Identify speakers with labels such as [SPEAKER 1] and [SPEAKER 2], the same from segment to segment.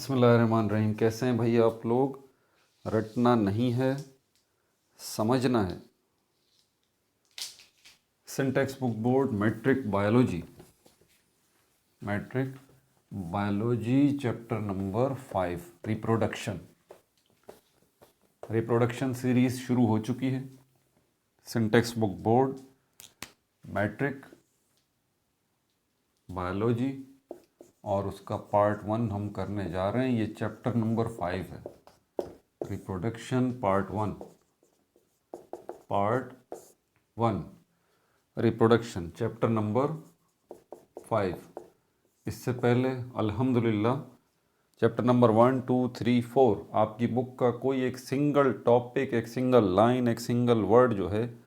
[SPEAKER 1] बिस्मिल्लाहिर्रहमानिर्रहीम। कैसे हैं भाई आप लोग? रटना नहीं है, समझना है। Syntax book board matric biology chapter number 5 reproduction series शुरू हो चुकी है। Syntax book board matric biology और उसका पार्ट 1 हम करने जा रहे हैं। ये चैप्टर नंबर 5 है, reproduction part 1 reproduction chapter number 5। इससे पहले अल्हम्दुलिल्लाह चैप्टर नंबर 1, 2, 3, 4 आपकी बुक का कोई एक सिंगल टॉपिक, एक सिंगल लाइन, एक सिंगल वर्ड जो है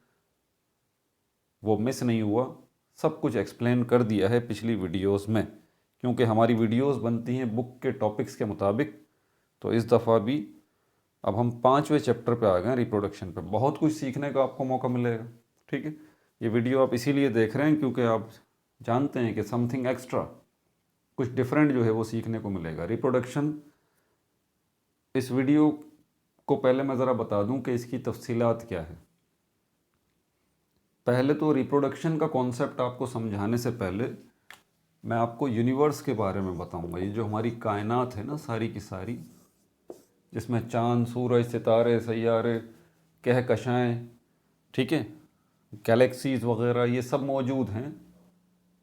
[SPEAKER 1] वो मिस नहीं हुआ। सब कुछ एक्सप्लेन कर दिया है पिछली वीडियोस में, क्योंकि हमारी वीडियोस बनती हैं बुक के टॉपिक्स के मुताबिक। तो इस दफ़ा भी अब हम 5वें चैप्टर पे आ गए, रिप्रोडक्शन पे। बहुत कुछ सीखने का आपको मौका मिलेगा, ठीक है। ये वीडियो आप इसीलिए देख रहे हैं क्योंकि आप जानते हैं कि समथिंग एक्स्ट्रा, कुछ डिफरेंट जो है वो सीखने को मिलेगा। रिप्रोडक्शन, इस वीडियो को पहले मैं ज़रा बता दूं कि इसकी तफसीलात क्या है। पहले तो रिप्रोडक्शन का कॉन्सेप्ट आपको समझाने से पहले मैं आपको यूनिवर्स के बारे में बताऊंगा। ये जो हमारी कायनात है ना, सारी की सारी, जिसमें चाँद, सूरज, सितारे, सैयारे, कहकशाएँ, ठीक है, गैलेक्सीज़ वगैरह, ये सब मौजूद हैं।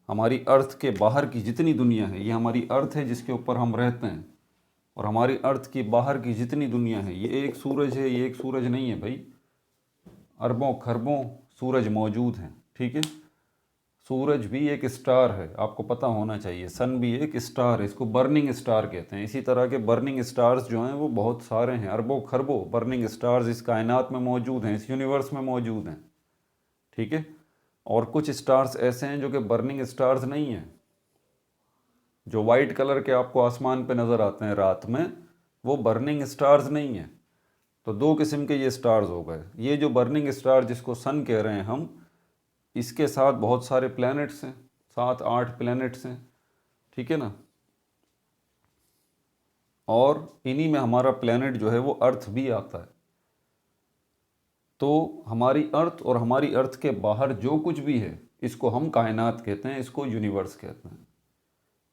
[SPEAKER 1] हमारी अर्थ के बाहर की जितनी दुनिया है, ये हमारी अर्थ है जिसके ऊपर हम रहते हैं, और हमारी अर्थ के बाहर की जितनी दुनिया है, ये एक सूरज है। ये एक सूरज नहीं है भाई, अरबों खरबों सूरज मौजूद हैं, ठीक है। सूरज भी एक स्टार है, आपको पता होना चाहिए। सन भी एक स्टार है, इसको बर्निंग स्टार कहते हैं। इसी तरह के बर्निंग स्टार्स जो हैं वो बहुत सारे हैं, अरबों खरबों बर्निंग स्टार्स इस कायनात में मौजूद हैं, इस यूनिवर्स में मौजूद हैं, ठीक है। और कुछ स्टार्स ऐसे हैं जो कि बर्निंग स्टार्स नहीं हैं। जो वाइट कलर के आपको आसमान पे नज़र आते हैं रात में, वो बर्निंग स्टार्स नहीं हैं। तो दो किस्म के ये स्टार्स हो गए। ये जो बर्निंग स्टार जिसको सन कह रहे हैं हम, इसके साथ बहुत सारे प्लैनेट्स हैं, 7-8 प्लैनेट्स हैं, ठीक है ना। और इन्हीं में हमारा प्लैनेट जो है वो अर्थ भी आता है। तो हमारी अर्थ और हमारी अर्थ के बाहर जो कुछ भी है, इसको हम कायनात कहते हैं, इसको यूनिवर्स कहते हैं।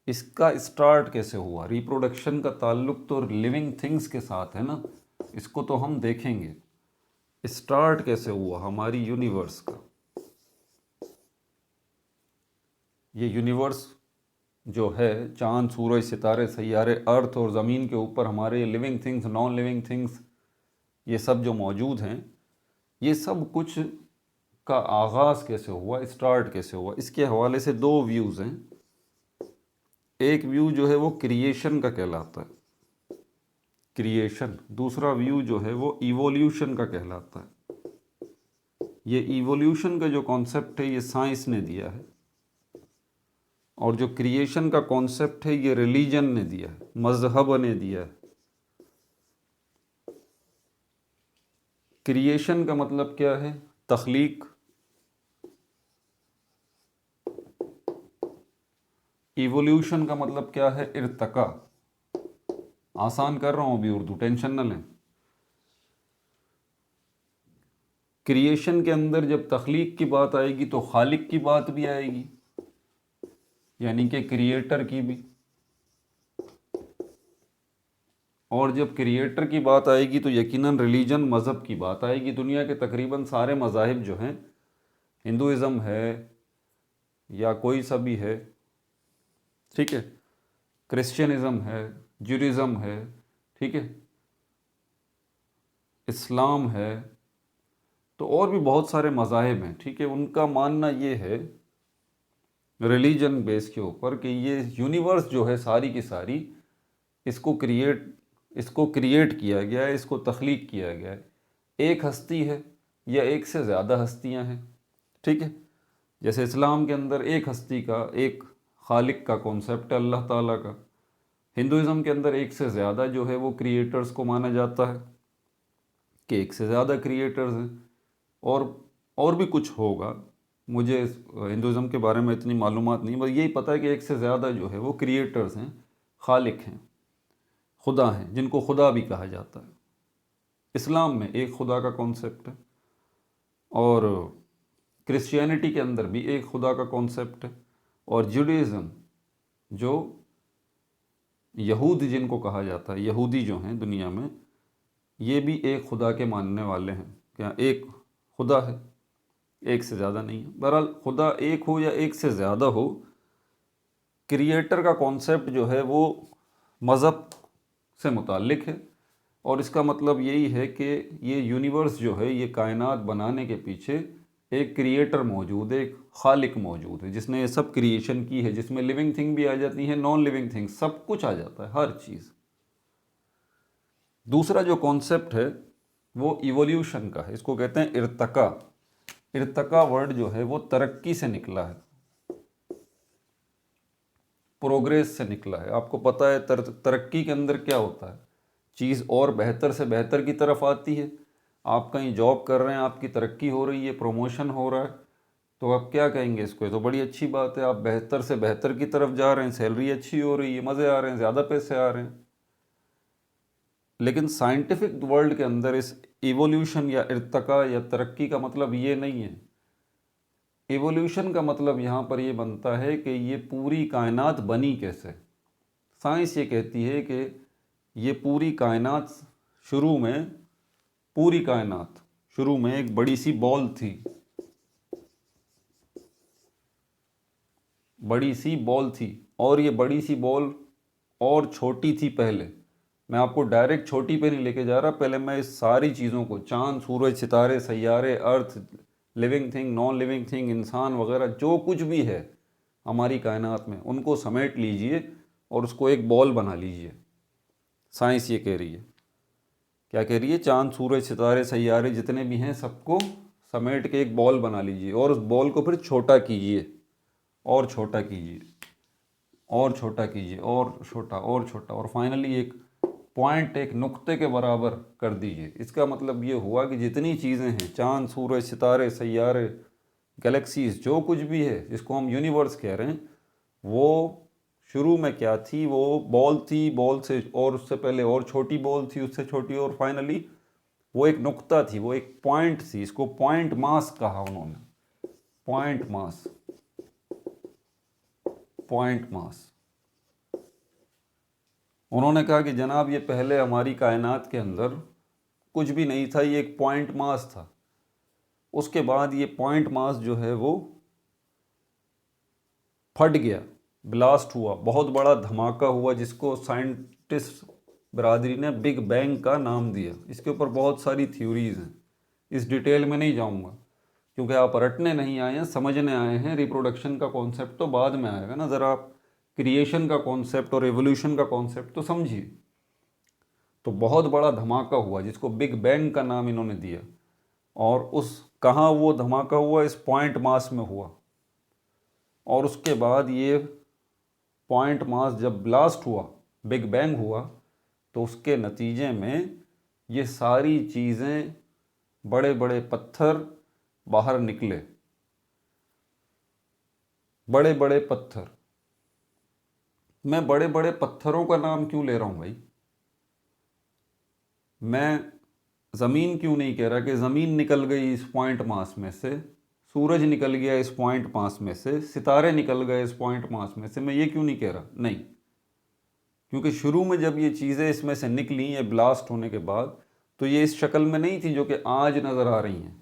[SPEAKER 1] इसका स्टार्ट कैसे हुआ? रिप्रोडक्शन का ताल्लुक तो लिविंग थिंग्स के साथ है ना, इसको तो हम देखेंगे। स्टार्ट कैसे हुआ हमारी यूनिवर्स का? ये यूनिवर्स जो है, चांद, सूरज, सितारे, सैयारे, अर्थ और ज़मीन के ऊपर हमारे living things, non living things, ये सब जो मौजूद हैं, ये सब कुछ का आगाज़ कैसे हुआ, स्टार्ट कैसे हुआ, इसके हवाले से दो व्यूज़ हैं। एक व्यू जो है वो क्रिएशन का कहलाता है, क्रिएशन। दूसरा व्यू जो है वो इवोल्यूशन का कहलाता है। ये इवोल्यूशन का जो कॉन्सेप्ट है ये साइंस ने दिया है, और जो क्रिएशन का कॉन्सेप्ट है ये रिलीजन ने दिया है, मजहब ने दिया है। क्रिएशन का मतलब क्या है? तख्लीक। इवोल्यूशन का मतलब क्या है? इर्तका। आसान कर रहा हूँ अभी उर्दू, टेंशन न लें। क्रिएशन के अंदर जब तख्लीक की बात आएगी तो खालिक की बात भी आएगी, यानी कि क्रिएटर की भी। और जब क्रिएटर की बात आएगी तो यकीनन रिलीजन, मज़हब की बात आएगी। दुनिया के तकरीबन सारे मज़ाहिब जो हैं, हिंदुइज़म है या कोई सा भी है, ठीक है, क्रिश्चियनिज़म है, ज्यूडिज़म है, ठीक है, इस्लाम है, तो और भी बहुत सारे मज़ाहिब हैं, ठीक है। उनका मानना ये है रिलीजन बेस के ऊपर कि ये यूनिवर्स जो है सारी की सारी, इसको क्रिएट किया गया है, इसको तख्लीक किया गया है। एक हस्ती है या एक से ज़्यादा हस्तियां हैं, ठीक है। जैसे इस्लाम के अंदर एक हस्ती का, एक खालिक का कॉन्सेप्ट है, अल्लाह ताला का। हिंदुइज़म के अंदर एक से ज़्यादा जो है वो क्रिएटर्स को माना जाता है, कि एक से ज़्यादा क्रिएटर्स हैं। और भी कुछ होगा, मुझे हिंदुइज़म के बारे में इतनी मालूमात नहीं, बस यही पता है कि एक से ज़्यादा जो है वो क्रिएटर्स हैं, खालिक हैं। खुदा हैं, जिनको खुदा भी कहा जाता है। इस्लाम में एक खुदा का कॉन्सेप्ट है और क्रिश्चियनिटी के अंदर भी एक खुदा का कॉन्सेप्ट है, और जुडाइज़्म जो यहूद जिनको कहा जाता है, यहूदी जो हैं दुनिया में, ये भी एक खुदा के मानने वाले हैं। क्या एक खुदा है, एक से ज़्यादा नहीं है। बहरहाल खुदा एक हो या एक से ज़्यादा हो, क्रिएटर का कॉन्सेप्ट जो है वो मज़हब से मुताल्लिक है, और इसका मतलब यही है कि ये यूनिवर्स जो है, ये कायनात बनाने के पीछे एक क्रिएटर मौजूद है, एक खालिक मौजूद है जिसने ये सब क्रिएशन की है, जिसमें लिविंग थिंग भी आ जाती है, नॉन लिविंग थिंग, सब कुछ आ जाता है, हर चीज़। दूसरा जो कॉन्सेप्ट है वो इवोल्यूशन का है, इसको कहते हैं इर्तका। इर्तका वर्ड जो है वो तरक्की से निकला है, प्रोग्रेस से निकला है। आपको पता है तरक्की के अंदर क्या होता है, चीज़ और बेहतर से बेहतर की तरफ आती है। आप कहीं जॉब कर रहे हैं, आपकी तरक्की हो रही है, प्रमोशन हो रहा है, तो आप क्या कहेंगे इसको, ये तो बड़ी अच्छी बात है, आप बेहतर से बेहतर की तरफ जा रहे हैं, सैलरी अच्छी हो रही है, मज़े आ रहे हैं, ज़्यादा पैसे आ रहे हैं। लेकिन साइंटिफिक वर्ल्ड के अंदर इस इवोल्यूशन या इर्तका या तरक्की का मतलब ये नहीं है। इवोल्यूशन का मतलब यहाँ पर ये बनता है कि ये पूरी कायनात बनी कैसे। साइंस ये कहती है कि ये पूरी कायनात शुरू में एक बड़ी सी बॉल थी, और ये बड़ी सी बॉल और छोटी थी पहले। मैं आपको डायरेक्ट छोटी पे नहीं लेके जा रहा, पहले मैं इस सारी चीज़ों को, चांद, सूरज, सितारे, सैयारे, earth, living thing, non living thing, इंसान वगैरह जो कुछ भी है हमारी कायनात में, उनको समेट लीजिए और उसको एक बॉल बना लीजिए। साइंस ये कह रही है, क्या कह रही है, चांद, सूरज, सितारे, सैयारे जितने भी हैं सबको समेट के एक बॉल बना लीजिए, और उस बॉल को फिर छोटा कीजिए, और छोटा कीजिए, और छोटा कीजिए, और छोटा, और छोटा, और फाइनली एक पॉइंट, एक नुक्ते के बराबर कर दीजिए। इसका मतलब ये हुआ कि जितनी चीज़ें हैं, चांद, सूरज, सितारे, सैयारे, गैलेक्सीज, जो कुछ भी है जिसको हम यूनिवर्स कह रहे हैं, वो शुरू में क्या थी, वो बॉल थी, बॉल से और उससे पहले और छोटी बॉल थी, उससे छोटी, और फाइनली वो एक नुक्ता थी, वो एक पॉइंट थी। इसको पॉइंट मास कहा उन्होंने, पॉइंट मास, पॉइंट मास। उन्होंने कहा कि जनाब ये पहले हमारी कायनात के अंदर कुछ भी नहीं था, ये एक पॉइंट मास था। उसके बाद ये पॉइंट मास जो है वो फट गया, ब्लास्ट हुआ, बहुत बड़ा धमाका हुआ, जिसको साइंटिस्ट बरादरी ने बिग बैंग का नाम दिया। इसके ऊपर बहुत सारी थ्योरीज हैं, इस डिटेल में नहीं जाऊंगा क्योंकि आप रटने नहीं आए हैं, समझने आए हैं। रिप्रोडक्शन का कॉन्सेप्ट तो बाद में आएगा ना, ज़रा आप क्रिएशन का कॉन्सेप्ट और एवोल्यूशन का कॉन्सेप्ट तो समझिए। तो बहुत बड़ा धमाका हुआ जिसको बिग बैंग का नाम इन्होंने दिया, और उस कहाँ वो धमाका हुआ, इस पॉइंट मास में हुआ। और उसके बाद ये पॉइंट मास जब ब्लास्ट हुआ, बिग बैंग हुआ, तो उसके नतीजे में ये सारी चीज़ें, बड़े बड़े पत्थर बाहर निकले, बड़े बड़े पत्थर। मैं बड़े बड़े पत्थरों का नाम क्यों ले रहा हूँ भाई, मैं ज़मीन क्यों नहीं कह रहा कि ज़मीन निकल गई इस पॉइंट मास में से, सूरज निकल गया इस पॉइंट मास में से, सितारे निकल गए इस पॉइंट मास में से, मैं ये क्यों नहीं कह रहा? नहीं, क्योंकि शुरू में जब ये चीज़ें इसमें से निकली, ये ब्लास्ट होने के बाद, तो ये इस शक्ल में नहीं थी जो कि आज नज़र आ रही हैं।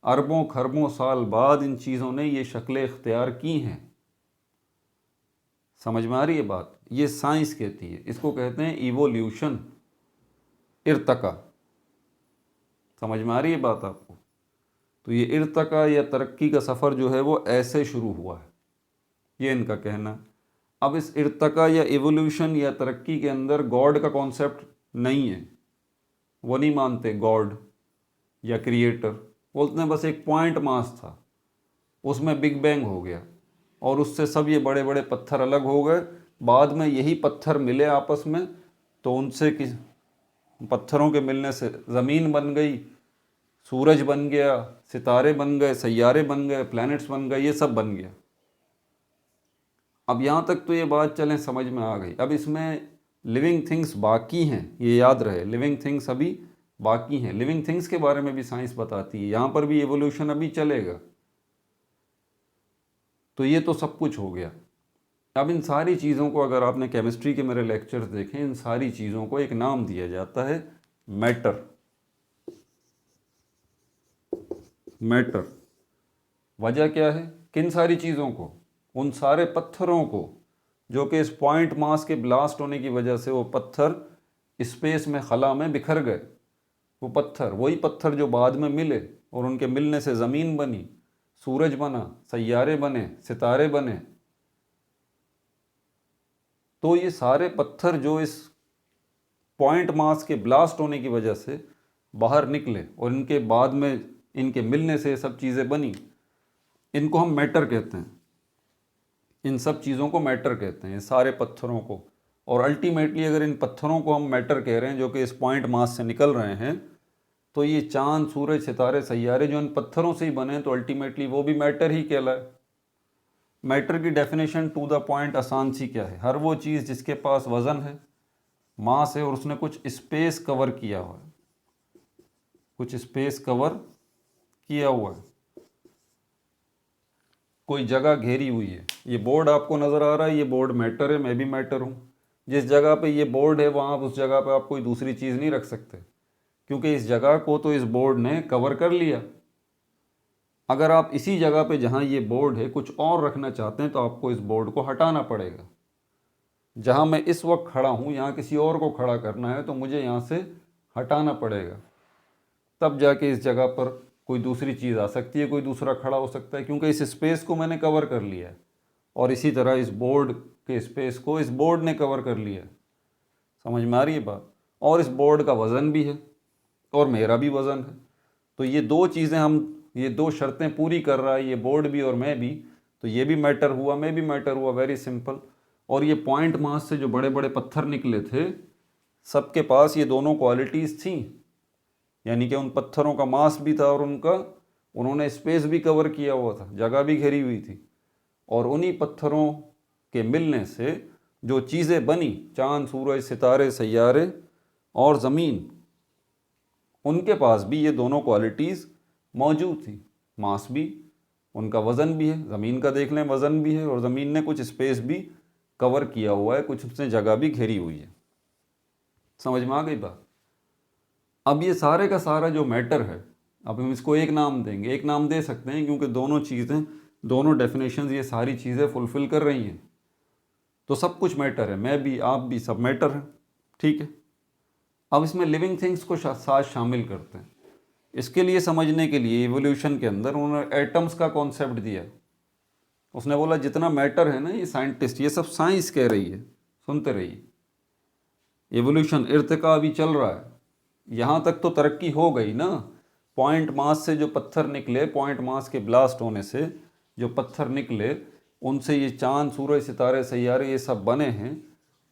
[SPEAKER 1] अरबों खरबों साल बाद इन चीज़ों ने ये शक्लें इख्तियार की हैं। समझ में आ रही है बात? ये साइंस कहती है, इसको कहते हैं इवोल्यूशन, इर्तका। समझ में आ रही है बात आपको? तो ये इर्तका या तरक्की का सफ़र जो है वो ऐसे शुरू हुआ है, ये इनका कहना। अब इस इर्तका या इवोल्यूशन या तरक्की के अंदर गॉड का कॉन्सेप्ट नहीं है, वो नहीं मानते गॉड या क्रिएटर, बोलते हैं बस एक पॉइंट मास था, उसमें बिग बैंग हो गया और उससे सब ये बड़े बड़े पत्थर अलग हो गए। बाद में यही पत्थर मिले आपस में, तो उनसे किस पत्थरों के मिलने से ज़मीन बन गई, सूरज बन गया, सितारे बन गए, सैयारे बन गए, प्लैनेट्स बन गए, ये सब बन गया। अब यहाँ तक तो ये बात चलें समझ में आ गई। अब इसमें लिविंग थिंग्स बाकी हैं, ये याद रहे, लिविंग थिंग्स अभी बाकी हैं। लिविंग थिंग्स के बारे में भी साइंस बताती है, यहाँ पर भी एवोल्यूशन अभी चलेगा। तो ये तो सब कुछ हो गया। अब इन सारी चीज़ों को, अगर आपने केमिस्ट्री के मेरे लेक्चर्स देखें, इन सारी चीज़ों को एक नाम दिया जाता है मैटर। मैटर वजह क्या है? किन सारी चीज़ों को? उन सारे पत्थरों को जो कि इस पॉइंट मास के ब्लास्ट होने की वजह से वो पत्थर स्पेस में, खला में बिखर गए। वो पत्थर, वही पत्थर जो बाद में मिले और उनके मिलने से ज़मीन बनी, सूरज बना, सैयारे बने, सितारे बने। तो ये सारे पत्थर जो इस पॉइंट मास के ब्लास्ट होने की वजह से बाहर निकले और इनके बाद में इनके मिलने से सब चीज़ें बनी, इनको हम मैटर कहते हैं। इन सब चीज़ों को मैटर कहते हैं, सारे पत्थरों को। और अल्टीमेटली अगर इन पत्थरों को हम मैटर कह रहे हैं जो कि इस पॉइंट मास से निकल रहे हैं, तो ये चांद, सूरज, सितारे, सैयारे जो इन पत्थरों से ही बने हैं, तो अल्टीमेटली वो भी मैटर ही कहलाए। मैटर की डेफिनेशन टू द पॉइंट आसान सी क्या है? हर वो चीज़ जिसके पास वज़न है, मास है और उसने कुछ स्पेस कवर किया हुआ है, कुछ स्पेस कवर किया हुआ है, कोई जगह घेरी हुई है। ये बोर्ड आपको नज़र आ रहा है, ये बोर्ड मैटर है, मैं भी मैटर हूँ। जिस जगह पे ये बोर्ड है वहाँ उस जगह पे आप कोई दूसरी चीज़ नहीं रख सकते, क्योंकि इस जगह को तो इस बोर्ड ने कवर कर लिया। अगर आप इसी जगह पे जहाँ ये बोर्ड है कुछ और रखना चाहते हैं, तो आपको इस बोर्ड को हटाना पड़ेगा। जहाँ मैं इस वक्त खड़ा हूँ, यहाँ किसी और को खड़ा करना है तो मुझे यहाँ से हटाना पड़ेगा, तब जाके इस जगह पर कोई दूसरी चीज़ आ सकती है, कोई दूसरा खड़ा हो सकता है, क्योंकि इस स्पेस को मैंने कवर कर लिया है। और इसी तरह इस बोर्ड के स्पेस को इस बोर्ड ने कवर कर लिया है। समझ में आ रही है बात? और इस बोर्ड का वज़न भी है और मेरा भी वज़न है। तो ये दो चीज़ें, हम ये दो शर्तें पूरी कर रहा है, ये बोर्ड भी और मैं भी, तो ये भी मैटर हुआ, मैं भी मैटर हुआ। Very simple. और ये पॉइंट मास से जो बड़े बड़े पत्थर निकले थे, सबके पास ये दोनों क्वालिटीज़ थी, यानी कि उन पत्थरों का मास भी था और उन्होंने स्पेस भी कवर किया हुआ था, जगह भी घेरी हुई थी। और उन्हीं पत्थरों के मिलने से जो चीज़ें बनी, चांद, सूरज, सितारे, सैयारे और ज़मीन, उनके पास भी ये दोनों क्वालिटीज़ मौजूद थी। मास भी, उनका वज़न भी है, ज़मीन का देख लें वज़न भी है, और ज़मीन ने कुछ स्पेस भी कवर किया हुआ है, कुछ उसने जगह भी घेरी हुई है। समझ में आ गई बात? अब ये सारे का सारा जो मैटर है, अब हम इसको एक नाम देंगे, एक नाम दे सकते हैं, क्योंकि दोनों चीज़ें, दोनों डेफिनेशंस ये सारी चीज़ें फुलफ़िल कर रही हैं। तो सब कुछ मैटर है, मैं भी, आप भी, सब मैटर है। ठीक है। अब इसमें लिविंग थिंग्स को साथ शामिल करते हैं। इसके लिए, समझने के लिए, इवोल्यूशन के अंदर उन्होंने एटम्स का कॉन्सेप्ट दिया। उसने बोला जितना मैटर है ना, ये साइंटिस्ट, ये सब साइंस कह रही है, सुनते रहिए। इवोल्यूशन, इर्तिका अभी चल रहा है। यहाँ तक तो तरक्की हो गई ना। पॉइंट मास से जो पत्थर निकले, पॉइंट मास के ब्लास्ट होने से जो पत्थर निकले, उनसे ये चांद, सूरज, सितारे, सैयारे ये सब बने हैं।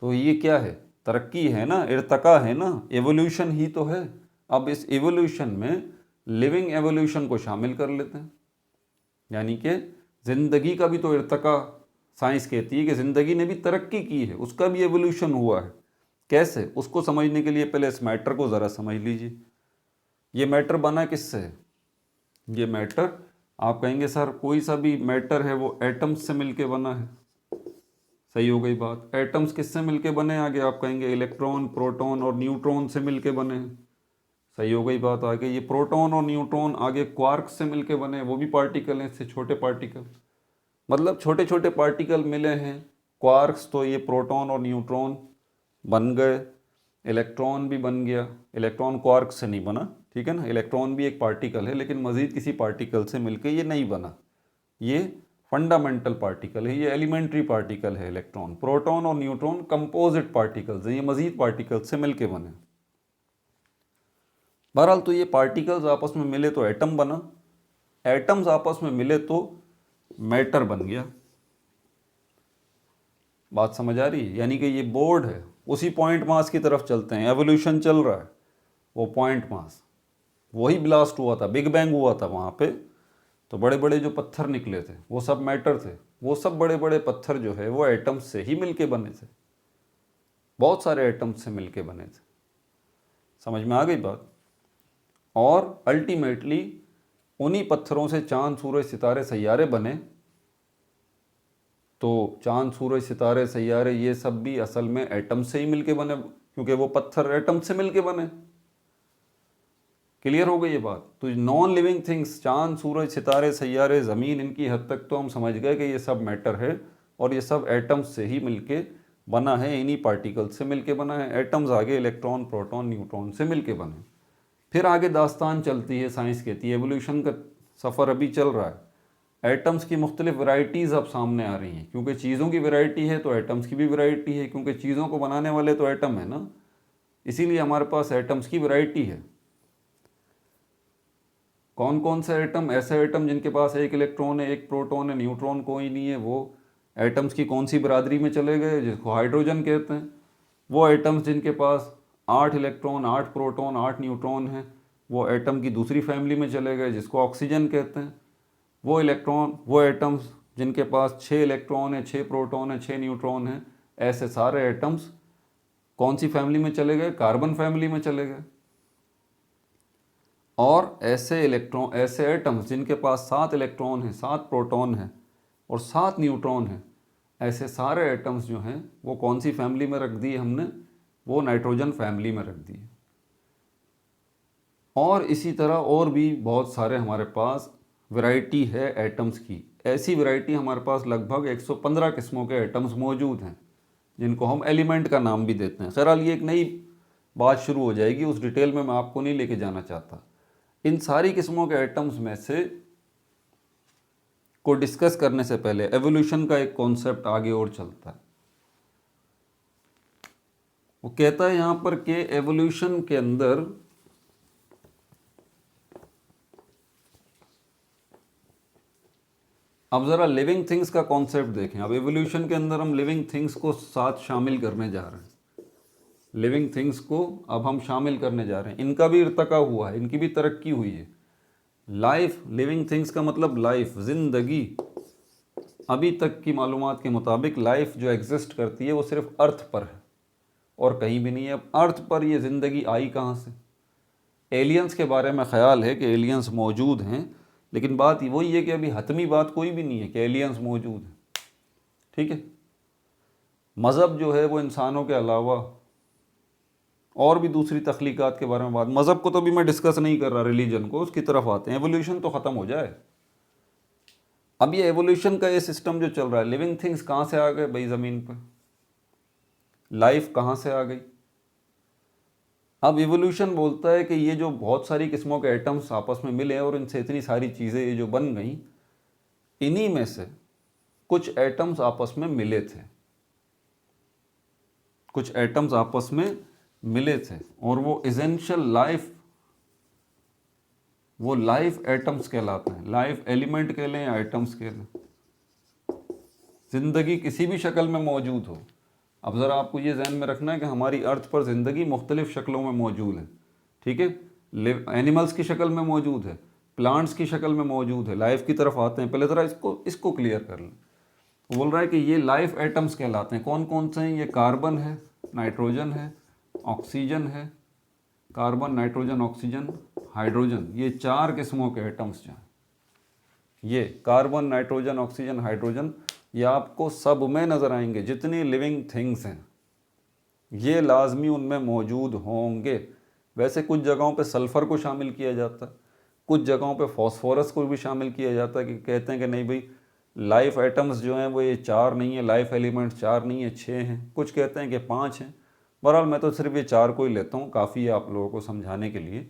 [SPEAKER 1] तो ये क्या है? तरक्की है ना, इर्तिका है ना, एवोल्यूशन ही तो है। अब इस एवोल्यूशन में लिविंग एवोल्यूशन को शामिल कर लेते हैं, यानी कि ज़िंदगी का भी तो इर्तिका साइंस कहती है कि ज़िंदगी ने भी तरक्की की है, उसका भी एवोल्यूशन हुआ है। कैसे? उसको समझने के लिए पहले इस मैटर को ज़रा समझ लीजिए। ये मैटर बना किससे है? ये मैटर, आप कहेंगे सर कोई सा भी मैटर है वो एटम्स से मिलके बना है। सही हो गई बात। एटम्स किससे मिलके बने? आगे आप कहेंगे इलेक्ट्रॉन, प्रोटॉन और न्यूट्रॉन से मिलके बने हैं। सही हो गई बात। आगे ये प्रोटॉन और न्यूट्रॉन आगे क्वार्क्स से मिलके बने, वो भी पार्टिकल हैं, इससे छोटे पार्टिकल, मतलब छोटे छोटे पार्टिकल मिले हैं, क्वार्क्स। तो ये प्रोटॉन और न्यूट्रॉन बन गए, इलेक्ट्रॉन भी बन गया। इलेक्ट्रॉन क्वार्क से नहीं बना, ठीक है ना। इलेक्ट्रॉन भी एक पार्टिकल है, लेकिन मज़ीद किसी पार्टिकल से मिलके ये नहीं बना। ये फंडामेंटल पार्टिकल है, ये एलिमेंट्री पार्टिकल है इलेक्ट्रॉन। प्रोटॉन और न्यूट्रॉन कंपोजिट पार्टिकल्स हैं, ये मज़ीद पार्टिकल्स से मिलके बने। बहरहाल, तो ये पार्टिकल्स आपस में मिले तो एटम बना, एटम्स आपस में मिले तो मैटर बन गया। बात समझ आ रही है? यानी कि ये बोर्ड है, उसी पॉइंट मास की तरफ चलते हैं, एवोल्यूशन चल रहा है। वो पॉइंट मास, वही ब्लास्ट हुआ था, बिग बैंग हुआ था वहाँ पे। तो बड़े बड़े जो पत्थर निकले थे वो सब मैटर थे। वो सब बड़े बड़े पत्थर जो है वो एटम्स से ही मिलके बने थे। बहुत सारे एटम्स से मिलके बने थे। समझ में आ गई बात। और अल्टीमेटली उन्हीं पत्थरों से चांद, सूरज, सितारे, सैयारे बने। तो चांद, सूरज, सितारे, सैयारे ये सब भी असल में एटम से ही मिलके बने, क्योंकि वो पत्थर एटम से मिलके बने। क्लियर हो गई ये बात। तो नॉन लिविंग थिंग्स, चांद, सूरज, सितारे, सैयारे, ज़मीन, इनकी हद तक तो हम समझ गए कि ये सब मैटर है और ये सब एटम्स से ही मिलके बना है, इन्हीं पार्टिकल्स से मिलके बना है। एटम्स आगे इलेक्ट्रॉन, प्रोटॉन, न्यूट्रॉन से मिलके बने। फिर आगे दास्तान चलती है, साइंस कहती है एवोल्यूशन का सफ़र अभी चल रहा है। एटम्स की मुख्तलिफ वैरायटीज़ अब सामने आ रही हैं, क्योंकि चीज़ों की वैरायटी है तो एटम्स की भी वैरायटी है, क्योंकि चीज़ों को बनाने वाले तो एटम है ना, इसीलिए हमारे पास एटम्स की वैरायटी है। कौन कौन से एटम? ऐसे एटम जिनके पास एक इलेक्ट्रॉन है, एक प्रोटॉन है, न्यूट्रॉन कोई नहीं है, वो एटम्स की कौन सी बिरादरी में चले गए, जिसको हाइड्रोजन कहते हैं। वो एटम्स जिनके पास 8 इलेक्ट्रॉन, 8 प्रोटॉन, 8 न्यूट्रॉन हैं, वो एटम की दूसरी फैमिली में चले गए, जिसको ऑक्सीजन कहते हैं। वो एटम्स जिनके पास 6 इलेक्ट्रॉन है, 6 प्रोटॉन है, 6 न्यूट्रॉन है, ऐसे सारे एटम्स कौन सी फैमिली में चले गए? कार्बन फैमिली में चले गए। और ऐसे एटम्स जिनके पास 7 इलेक्ट्रॉन हैं, 7 प्रोटॉन हैं और 7 न्यूट्रॉन हैं, ऐसे सारे एटम्स जो हैं वो कौन सी फैमिली में रख दिए हमने? वो नाइट्रोजन फैमिली में रख दिए। और इसी तरह और भी बहुत सारे हमारे पास वैरायटी है एटम्स की। ऐसी वैरायटी हमारे पास लगभग 115 किस्मों के एटम्स मौजूद हैं, जिनको हम एलिमेंट का नाम भी देते हैं। खैर, ये एक नई बात शुरू हो जाएगी, उस डिटेल में मैं आपको नहीं लेके जाना चाहता। इन सारी किस्मों के एटम्स में से को डिस्कस करने से पहले एवोल्यूशन का एक कॉन्सेप्ट आगे और चलता है। वो कहता है यहां पर कि एवोल्यूशन के अंदर अब ज़रा लिविंग थिंग्स का कॉन्सेप्ट देखें। अब एवोल्यूशन के अंदर हम लिविंग थिंग्स को साथ शामिल करने जा रहे हैं। लिविंग थिंग्स को अब हम शामिल करने जा रहे हैं। इनका भी इर्तका हुआ है, इनकी भी तरक्की हुई है। लाइफ, लिविंग थिंग्स का मतलब लाइफ, ज़िंदगी। अभी तक की मालूमात के मुताबिक लाइफ जो एग्जिस्ट करती है वो सिर्फ अर्थ पर है और कहीं भी नहीं है। अब अर्थ पर ये ज़िंदगी आई कहाँ से? एलियंस के बारे में ख्याल है कि एलियंस मौजूद हैं, लेकिन बात वही है कि अभी हतमी बात कोई भी नहीं है कि एलियंस मौजूद हैं। ठीक है। मज़हब जो है वो इंसानों के अलावा और भी दूसरी तख्लीक़ात के बारे में बात, मज़हब को तो भी मैं डिस्कस नहीं कर रहा, रिलीजन को, उसकी तरफ आते हैं। एवोल्यूशन तो ख़त्म हो जाए। अब ये एवोल्यूशन का ये सिस्टम जो चल रहा है, लिविंग थिंग्स कहाँ से आ गए भाई ज़मीन पर? लाइफ कहाँ से आ गई? अब इवोल्यूशन बोलता है कि ये जो बहुत सारी किस्मों के एटम्स आपस में मिले और इनसे इतनी सारी चीज़ें ये जो बन गई, इन्हीं में से कुछ एटम्स आपस में मिले थे, कुछ एटम्स आपस में मिले थे और वो एसेंशियल लाइफ, वो लाइफ एटम्स कहलाते हैं। लाइफ एलिमेंट कह लें या एटम्स कह लें, ज़िंदगी किसी भी शक्ल में मौजूद हो। अब ज़रा आपको ये ध्यान में रखना है कि हमारी अर्थ पर ज़िंदगी मुख्तलिफ़ शक्लों में मौजूद है। ठीक है। एनिमल्स की शक्ल में मौजूद है, प्लांट्स की शक्ल में मौजूद है। लाइफ की तरफ आते हैं, पहले ज़रा इसको क्लियर कर लें। बोल रहा है कि ये लाइफ एटम्स कहलाते हैं। कौन कौन से हैं? ये कार्बन है, नाइट्रोजन है, ऑक्सीजन है, कार्बन, नाइट्रोजन, ऑक्सीजन, हाइड्रोजन। ये 4 किस्मों के एटम्स जो हैं, ये कार्बन, नाइट्रोजन, ऑक्सीजन, हाइड्रोजन, ये आपको सब में नज़र आएंगे। जितनी लिविंग थिंग्स हैं ये लाजमी उनमें मौजूद होंगे। वैसे कुछ जगहों पे सल्फ़र को शामिल किया जाता है, कुछ जगहों पे फॉस्फोरस को भी शामिल किया जाता है, कि कहते हैं कि नहीं भाई लाइफ एटम्स जो हैं वो ये 4 नहीं है, लाइफ एलिमेंट्स 4 नहीं है, 6 हैं। कुछ कहते हैं कि 5 हैं। बहरहाल मैं तो सिर्फ ये 4 को ही लेता हूँ, काफ़ी है आप लोगों को समझाने के लिए।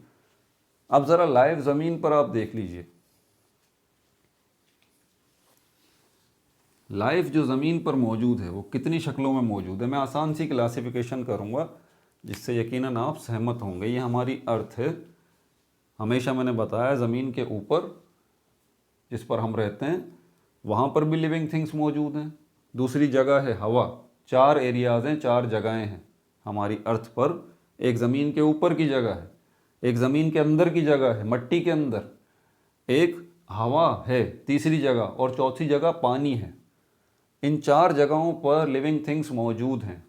[SPEAKER 1] अब ज़रा लाइफ ज़मीन पर आप देख लीजिए, लाइफ जो ज़मीन पर मौजूद है वो कितनी शक्लों में मौजूद है। मैं आसान सी क्लासिफिकेशन करूँगा जिससे यकीनन आप सहमत होंगे। ये हमारी अर्थ है। हमेशा मैंने बताया ज़मीन के ऊपर जिस पर हम रहते हैं वहाँ पर भी लिविंग थिंग्स मौजूद हैं। दूसरी जगह है हवा। 4 एरियाज़ हैं, 4 जगहें हैं हमारी अर्थ पर। एक ज़मीन के ऊपर की जगह है, एक ज़मीन के अंदर की जगह है मट्टी के अंदर, एक हवा है तीसरी जगह, और चौथी जगह पानी है। इन 4 जगहों पर लिविंग थिंग्स मौजूद हैं।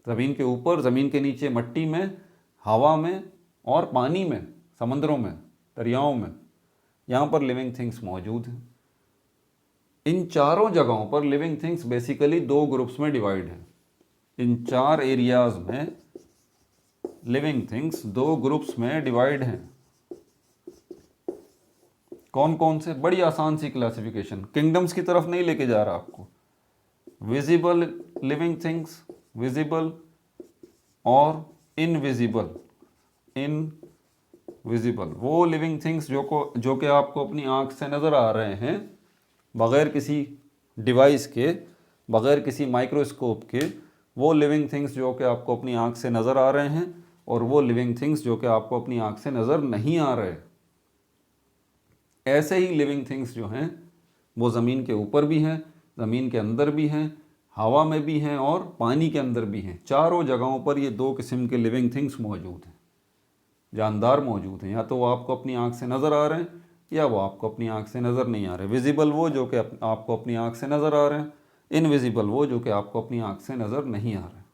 [SPEAKER 1] ज़मीन के ऊपर, ज़मीन के नीचे, मट्टी में, हवा में और पानी में, समंदरों में, दरियाओं में, यहाँ पर लिविंग थिंग्स मौजूद हैं। इन चारों जगहों पर लिविंग थिंग्स बेसिकली 2 ग्रुप्स में डिवाइड हैं। इन 4 एरियाज में लिविंग थिंग्स 2 ग्रुप्स में डिवाइड हैं। कौन कौन से? बड़ी आसान सी क्लासिफिकेशन, किंगडम्स की तरफ नहीं लेके जा रहा आपको। विजिबल लिविंग थिंग्स, विजिबल और इनविजिबल। इनविजिबल वो लिविंग थिंग्स जो कि आपको अपनी आंख से नज़र आ रहे हैं, बग़ैर किसी डिवाइस के, बग़ैर किसी माइक्रोस्कोप के। वो लिविंग थिंग्स जो कि आपको अपनी आंख से नज़र आ रहे हैं, और वो लिविंग थिंग्स जो कि आपको अपनी आंख से नज़र नहीं आ रहे। ऐसे ही लिविंग थिंग्स जो हैं वो ज़मीन के ऊपर भी हैं, ज़मीन के अंदर भी हैं, हवा में भी हैं और पानी के अंदर भी हैं। चारों जगहों पर ये 2 किस्म के लिविंग थिंग्स मौजूद हैं, जानदार मौजूद हैं। या तो वो आपको अपनी आंख से नज़र आ रहे हैं या वो आपको अपनी आंख से नज़र नहीं आ रहे। विजिबल वो जो कि आपको अपनी आंख से नज़र आ रहे हैं, इनविजिबल वो जो कि आपको अपनी आंख से नज़र नहीं आ रहे।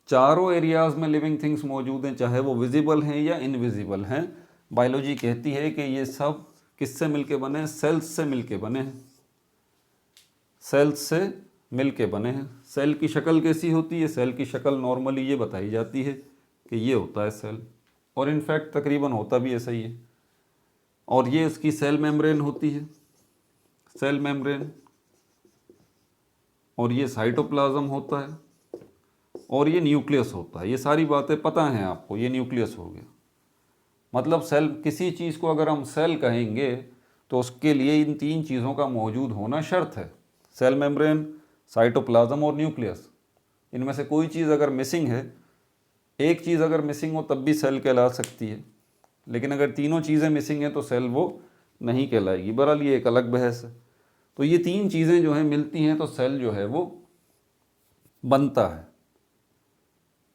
[SPEAKER 1] चारों एरियाज़ में लिविंग थिंग्स मौजूद हैं, चाहे वो विजिबल हैं या इनविजिबल हैं। बायोलॉजी कहती है कि ये सब किससे मिलके बने हैं? सेल्स से मिलके बने हैं। सेल्स से मिलके बने हैं। सेल की शक्ल कैसी होती है? सेल की शक्ल नॉर्मली ये बताई जाती है कि ये होता है सेल, और इनफैक्ट तकरीबन होता भी ऐसा ही है। और ये इसकी सेल मेम्ब्रेन होती है, सेल मेम्ब्रेन, और ये साइटोप्लाज्म होता है, और ये न्यूक्लियस होता है। ये सारी बातें पता हैं आपको। ये न्यूक्लियस हो गया। मतलब सेल, किसी चीज़ को अगर हम सेल कहेंगे तो उसके लिए इन 3 चीज़ों का मौजूद होना शर्त है। सेल मेम्ब्रेन, साइटोप्लाज्म और न्यूक्लियस। इनमें से कोई चीज़ अगर मिसिंग है, एक चीज़ अगर मिसिंग हो तब भी सेल कहला सकती है, लेकिन अगर तीनों चीज़ें मिसिंग हैं तो सेल वो नहीं कहलाएगी। बहरहाल ये एक अलग बहस है। तो ये 3 चीज़ें जो हैं मिलती हैं तो सेल जो है वो बनता है।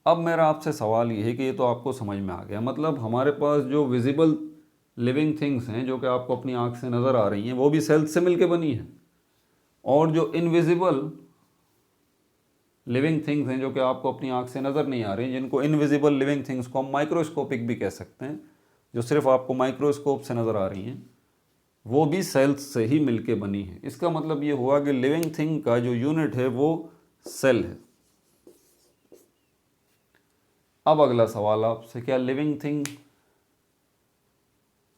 [SPEAKER 1] अब मेरा आपसे सवाल ये है कि ये तो आपको समझ में आ गया, मतलब हमारे पास जो विजिबल लिविंग थिंग्स हैं जो कि आपको अपनी आंख से नज़र आ रही हैं वो भी सेल्स से मिलके बनी हैं, और जो इनविजिबल लिविंग थिंग्स हैं जो कि आपको अपनी आंख से नज़र नहीं आ रही, जिनको इनविजिबल लिविंग थिंग्स को हम माइक्रोस्कोपिक भी कह सकते हैं, जो सिर्फ आपको माइक्रोस्कोप से नज़र आ रही हैं, वो भी सेल्स से ही मिलके बनी है। इसका मतलब ये हुआ कि लिविंग थिंग का जो यूनिट है वो सेल है। अब अगला सवाल आपसे, क्या लिविंग थिंग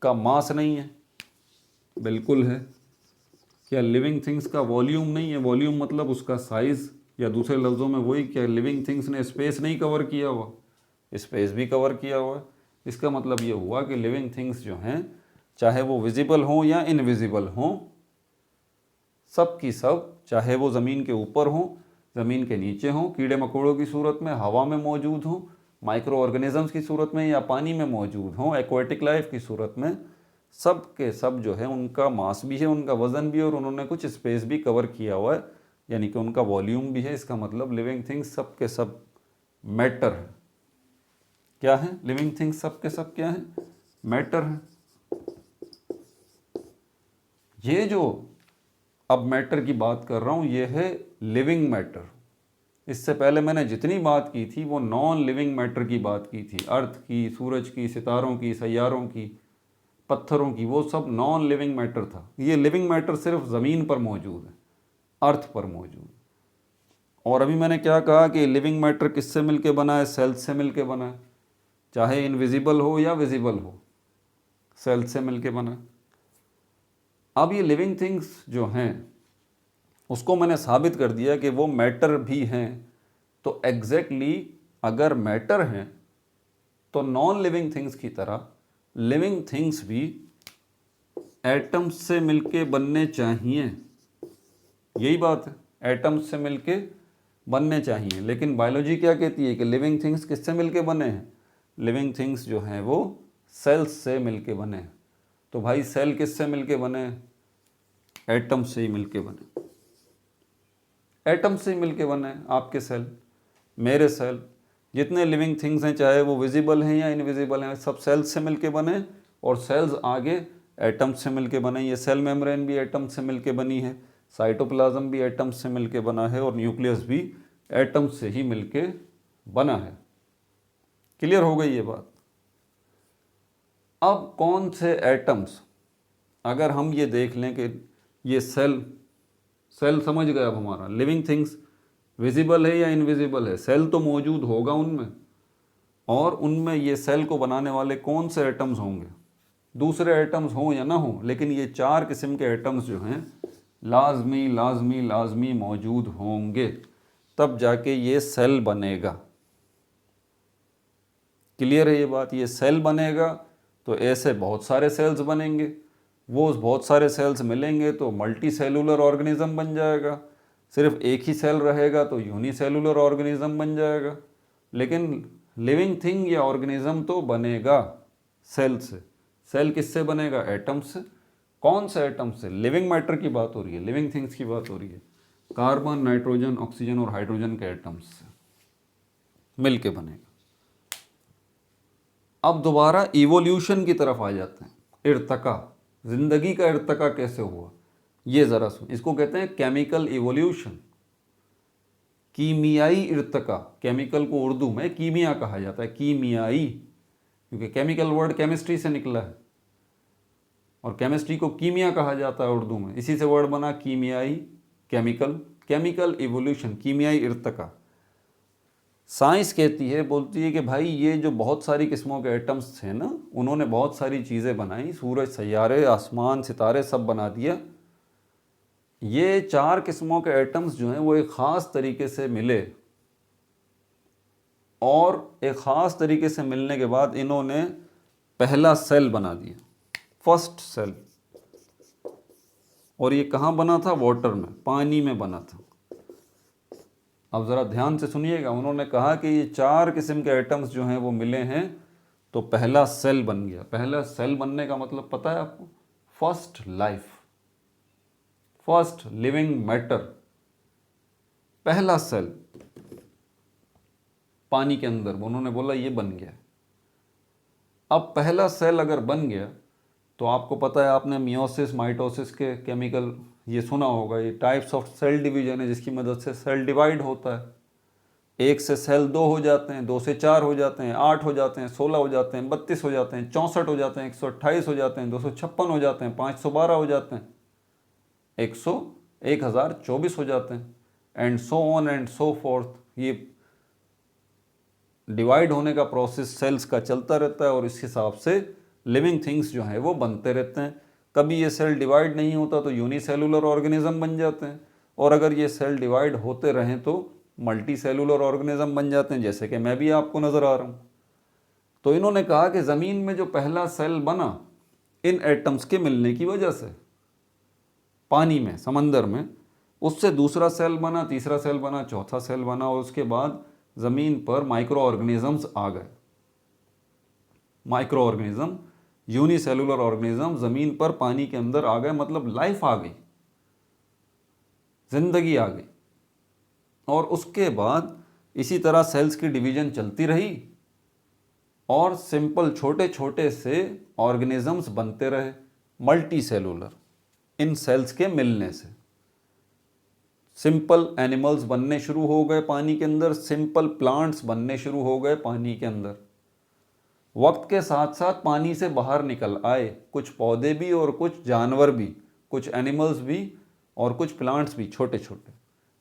[SPEAKER 1] का मास नहीं है? बिल्कुल है। क्या लिविंग थिंग्स का वॉल्यूम नहीं है? वॉल्यूम मतलब उसका साइज़, या दूसरे लफ्ज़ों में वही, क्या लिविंग थिंग्स ने स्पेस नहीं कवर किया हुआ? स्पेस भी कवर किया हुआ है। इसका मतलब ये हुआ कि लिविंग थिंग्स जो हैं, चाहे वो विजिबल हों या इनविजिबल हों, सब की सब, चाहे वो ज़मीन के ऊपर हों, ज़मीन के नीचे हों, कीड़े मकोड़ों की सूरत में, हवा में मौजूद हों, माइक्रो ऑर्गेनिजम्स की सूरत में, या पानी में मौजूद हों, एक्वाटिक लाइफ की सूरत में, सब के सब जो है उनका मास भी है, उनका वज़न भी है, और उन्होंने कुछ स्पेस भी कवर किया हुआ है, यानी कि उनका वॉल्यूम भी है। इसका मतलब लिविंग थिंग्स सब के सब मैटर है। क्या है? लिविंग थिंग्स सब के सब क्या है? मैटर है। ये जो अब मैटर की बात कर रहा हूँ ये है लिविंग मैटर। इससे पहले मैंने जितनी बात की थी वो नॉन लिविंग मैटर की बात की थी, अर्थ की, सूरज की, सितारों की, सैयारों की, पत्थरों की, वो सब नॉन लिविंग मैटर था। ये लिविंग मैटर सिर्फ ज़मीन पर मौजूद है, अर्थ पर मौजूद। और अभी मैंने क्या कहा कि लिविंग मैटर किससे मिलके बना है? सेल्स से मिलके बना है, चाहे इनविजिबल हो या विजिबल हो, सेल्स से मिलके बना है। अब ये लिविंग थिंग्स जो हैं उसको मैंने साबित कर दिया कि वो मैटर भी हैं। तो एग्जैक्टली अगर मैटर हैं तो नॉन लिविंग थिंग्स की तरह लिविंग थिंग्स भी एटम्स से मिलके बनने चाहिए। यही बात है, एटम्स से मिलके बनने चाहिए। लेकिन बायोलॉजी क्या कहती है कि लिविंग थिंग्स किससे मिलके बने हैं? लिविंग थिंग्स जो हैं वो सेल्स से मिलके बने हैं। तो भाई सेल किससे मिलके बने हैं? एटम से ही मिलके बने। एटम से ही मिलके बने हैं आपके सेल, मेरे सेल, जितने लिविंग थिंग्स हैं, चाहे वो विजिबल हैं या इनविजिबल हैं, सब सेल्स से मिलके बने, और सेल्स आगे एटम्स से मिलके बने। ये सेल मेम्ब्रेन भी एटम से मिलके बनी है, साइटोप्लाज्म भी एटम्स से मिलके बना है, और न्यूक्लियस भी एटम से ही मिलके बना है। क्लियर हो गई ये बात। अब कौन से एटम्स, अगर हम ये देख लें कि ये सेल समझ गए। अब हमारा लिविंग थिंग्स विजिबल है या इनविजिबल है, सेल तो मौजूद होगा उनमें, और उनमें ये सेल को बनाने वाले कौन से एटम्स होंगे, दूसरे एटम्स हों या ना हो, लेकिन ये 4 किस्म के एटम्स जो हैं लाजमी लाजमी लाजमी मौजूद होंगे, तब जाके ये सेल बनेगा। क्लियर है ये बात। ये सेल बनेगा तो ऐसे बहुत सारे सेल्स बनेंगे, वो बहुत सारे सेल्स मिलेंगे तो मल्टी सेलुलर ऑर्गेनिज्म बन जाएगा। सिर्फ एक ही सेल रहेगा तो यूनिसेलुलर ऑर्गेनिज्म बन जाएगा। लेकिन लिविंग थिंग या ऑर्गेनिज्म तो बनेगा सेल से। सेल किससे बनेगा? एटम से। कौन से एटम से? लिविंग मैटर की बात हो रही है, लिविंग थिंग्स की बात हो रही है। कार्बन, नाइट्रोजन, ऑक्सीजन और हाइड्रोजन के एटम्स से मिलके बनेगा। अब दोबारा इवोल्यूशन की तरफ आ जाते हैं। इर्तका, जिंदगी का इर्तका कैसे हुआ ये ज़रा सुन। इसको कहते हैं केमिकल इवोल्यूशन, कीमियाई इर्तका। केमिकल को उर्दू में कीमिया कहा जाता है, कीमियाई, क्योंकि केमिकल वर्ड केमिस्ट्री से निकला है और केमिस्ट्री को कीमिया कहा जाता है उर्दू में, इसी से वर्ड बना कीमियाई, केमिकल। केमिकल इवोल्यूशन, कीमियाई इर्तका। साइंस कहती है, बोलती है कि भाई ये जो बहुत सारी किस्मों के एटम्स थे ना, उन्होंने बहुत सारी चीज़ें बनाई, सूरज, सैयारे, आसमान, सितारे सब बना दिया। ये 4 किस्मों के एटम्स जो हैं वो एक ख़ास तरीके से मिले, और एक ख़ास तरीके से मिलने के बाद इन्होंने पहला सेल बना दिया, फर्स्ट सेल। और ये कहाँ बना था? वाटर में, पानी में बना था। अब ज़रा ध्यान से सुनिएगा। उन्होंने कहा कि ये 4 किस्म के एटम्स जो हैं वो मिले हैं तो पहला सेल बन गया। पहला सेल बनने का मतलब पता है आपको? First life, first living matter, पहला सेल पानी के अंदर। उन्होंने बोला ये बन गया। अब पहला सेल अगर बन गया तो आपको पता है, आपने मियोसिस, माइटोसिस के केमिकल ये सुना होगा, ये टाइप्स ऑफ सेल डिवीजन है जिसकी मदद से सेल डिवाइड होता है। 1 से सेल 2 हो जाते हैं, 2 से 4 हो जाते हैं, 8 हो जाते हैं, 16 हो जाते हैं, 32 हो जाते हैं, 64 हो जाते हैं, 128 हो जाते हैं, 256 हो जाते हैं, 512 हो जाते हैं, 1024 हो जाते हैं, and so on and so fourth. ये डिवाइड होने का प्रोसेस सेल्स का चलता रहता है और इस हिसाब से लिविंग थिंग्स जो हैं वो बनते रहते हैं। कभी ये सेल डिवाइड नहीं होता तो यूनिसेलुलर ऑर्गेनिज्म बन जाते हैं, और अगर ये सेल डिवाइड होते रहें तो मल्टी सेलुलर ऑर्गेनिज्म बन जाते हैं, जैसे कि मैं भी आपको नज़र आ रहा हूँ। तो इन्होंने कहा कि ज़मीन में जो पहला सेल बना इन एटम्स के मिलने की वजह से, पानी में, समंदर में, उससे दूसरा सेल बना, तीसरा सेल बना, चौथा सेल बना, और उसके बाद ज़मीन पर माइक्रो ऑर्गेनिजम्स आ गए। माइक्रो ऑर्गेनिज्म, यूनिसेलुलर ऑर्गेनिज्म ज़मीन पर पानी के अंदर आ गए, मतलब लाइफ आ गई, जिंदगी आ गई। और उसके बाद इसी तरह सेल्स की डिवीजन चलती रही और सिंपल छोटे छोटे से ऑर्गेनिजम्स बनते रहे, मल्टी सेलुलर, इन सेल्स के मिलने से। सिंपल एनिमल्स बनने शुरू हो गए पानी के अंदर, सिंपल प्लांट्स बनने शुरू हो गए पानी के अंदर। वक्त के साथ साथ पानी से बाहर निकल आए कुछ पौधे भी और कुछ जानवर भी, कुछ एनिमल्स भी और कुछ प्लांट्स भी छोटे छोटे,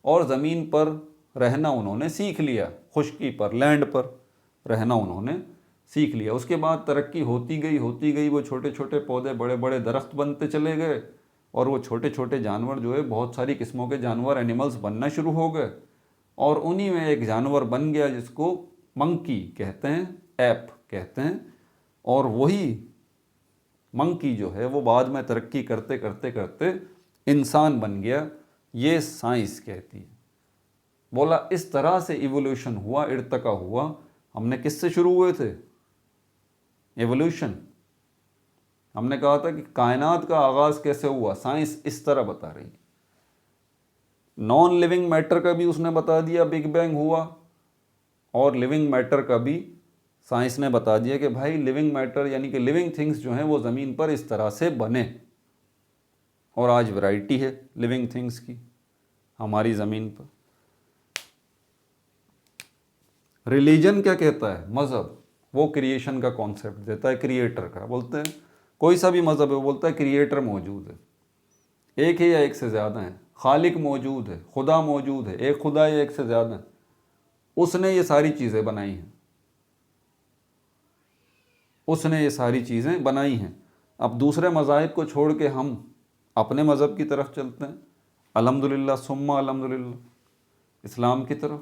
[SPEAKER 1] और ज़मीन पर रहना उन्होंने सीख लिया, खुश्की पर, लैंड पर रहना उन्होंने सीख लिया। उसके बाद तरक्की होती गई, वो छोटे छोटे पौधे बड़े बड़े दरख्त बनते चले गए, और वो छोटे छोटे जानवर जो है, बहुत सारी किस्मों के जानवर, एनिमल्स बनना शुरू हो गए। और उन्हीं में एक जानवर बन गया जिसको मंकी कहते हैं, ऐप कहते हैं, और वही मंकी जो है वो बाद में तरक्की करते करते करते इंसान बन गया। ये साइंस कहती है। बोला इस तरह से इवोल्यूशन हुआ, इर्तका हुआ। हमने किससे शुरू हुए थे? एवोल्यूशन। हमने कहा था कि कायनात का आगाज़ कैसे हुआ, साइंस इस तरह बता रही है। नॉन लिविंग मैटर का भी उसने बता दिया, बिग बैंग हुआ, और लिविंग मैटर का भी साइंस ने बता दिया कि भाई लिविंग मैटर यानी कि लिविंग थिंग्स जो हैं वो ज़मीन पर इस तरह से बने। और आज वैरायटी है लिविंग थिंग्स की हमारी ज़मीन पर। रिलीजन क्या कहता है, मज़हब, वो क्रिएशन का कॉन्सेप्ट देता है, क्रिएटर का। बोलते हैं कोई सा भी मज़हब है वो बोलता है क्रिएटर मौजूद है, एक है या एक से ज़्यादा है, खालिक मौजूद है, खुदा मौजूद है, एक खुदा या एक से ज़्यादा है, उसने ये सारी चीज़ें बनाई हैं, उसने ये सारी चीज़ें बनाई हैं। अब दूसरे मज़ाहिब को छोड़ के हम अपने मज़हब की तरफ चलते हैं, अल्हम्दुलिल्लाह सुम्मा अल्हम्दुलिल्लाह, इस्लाम की तरफ।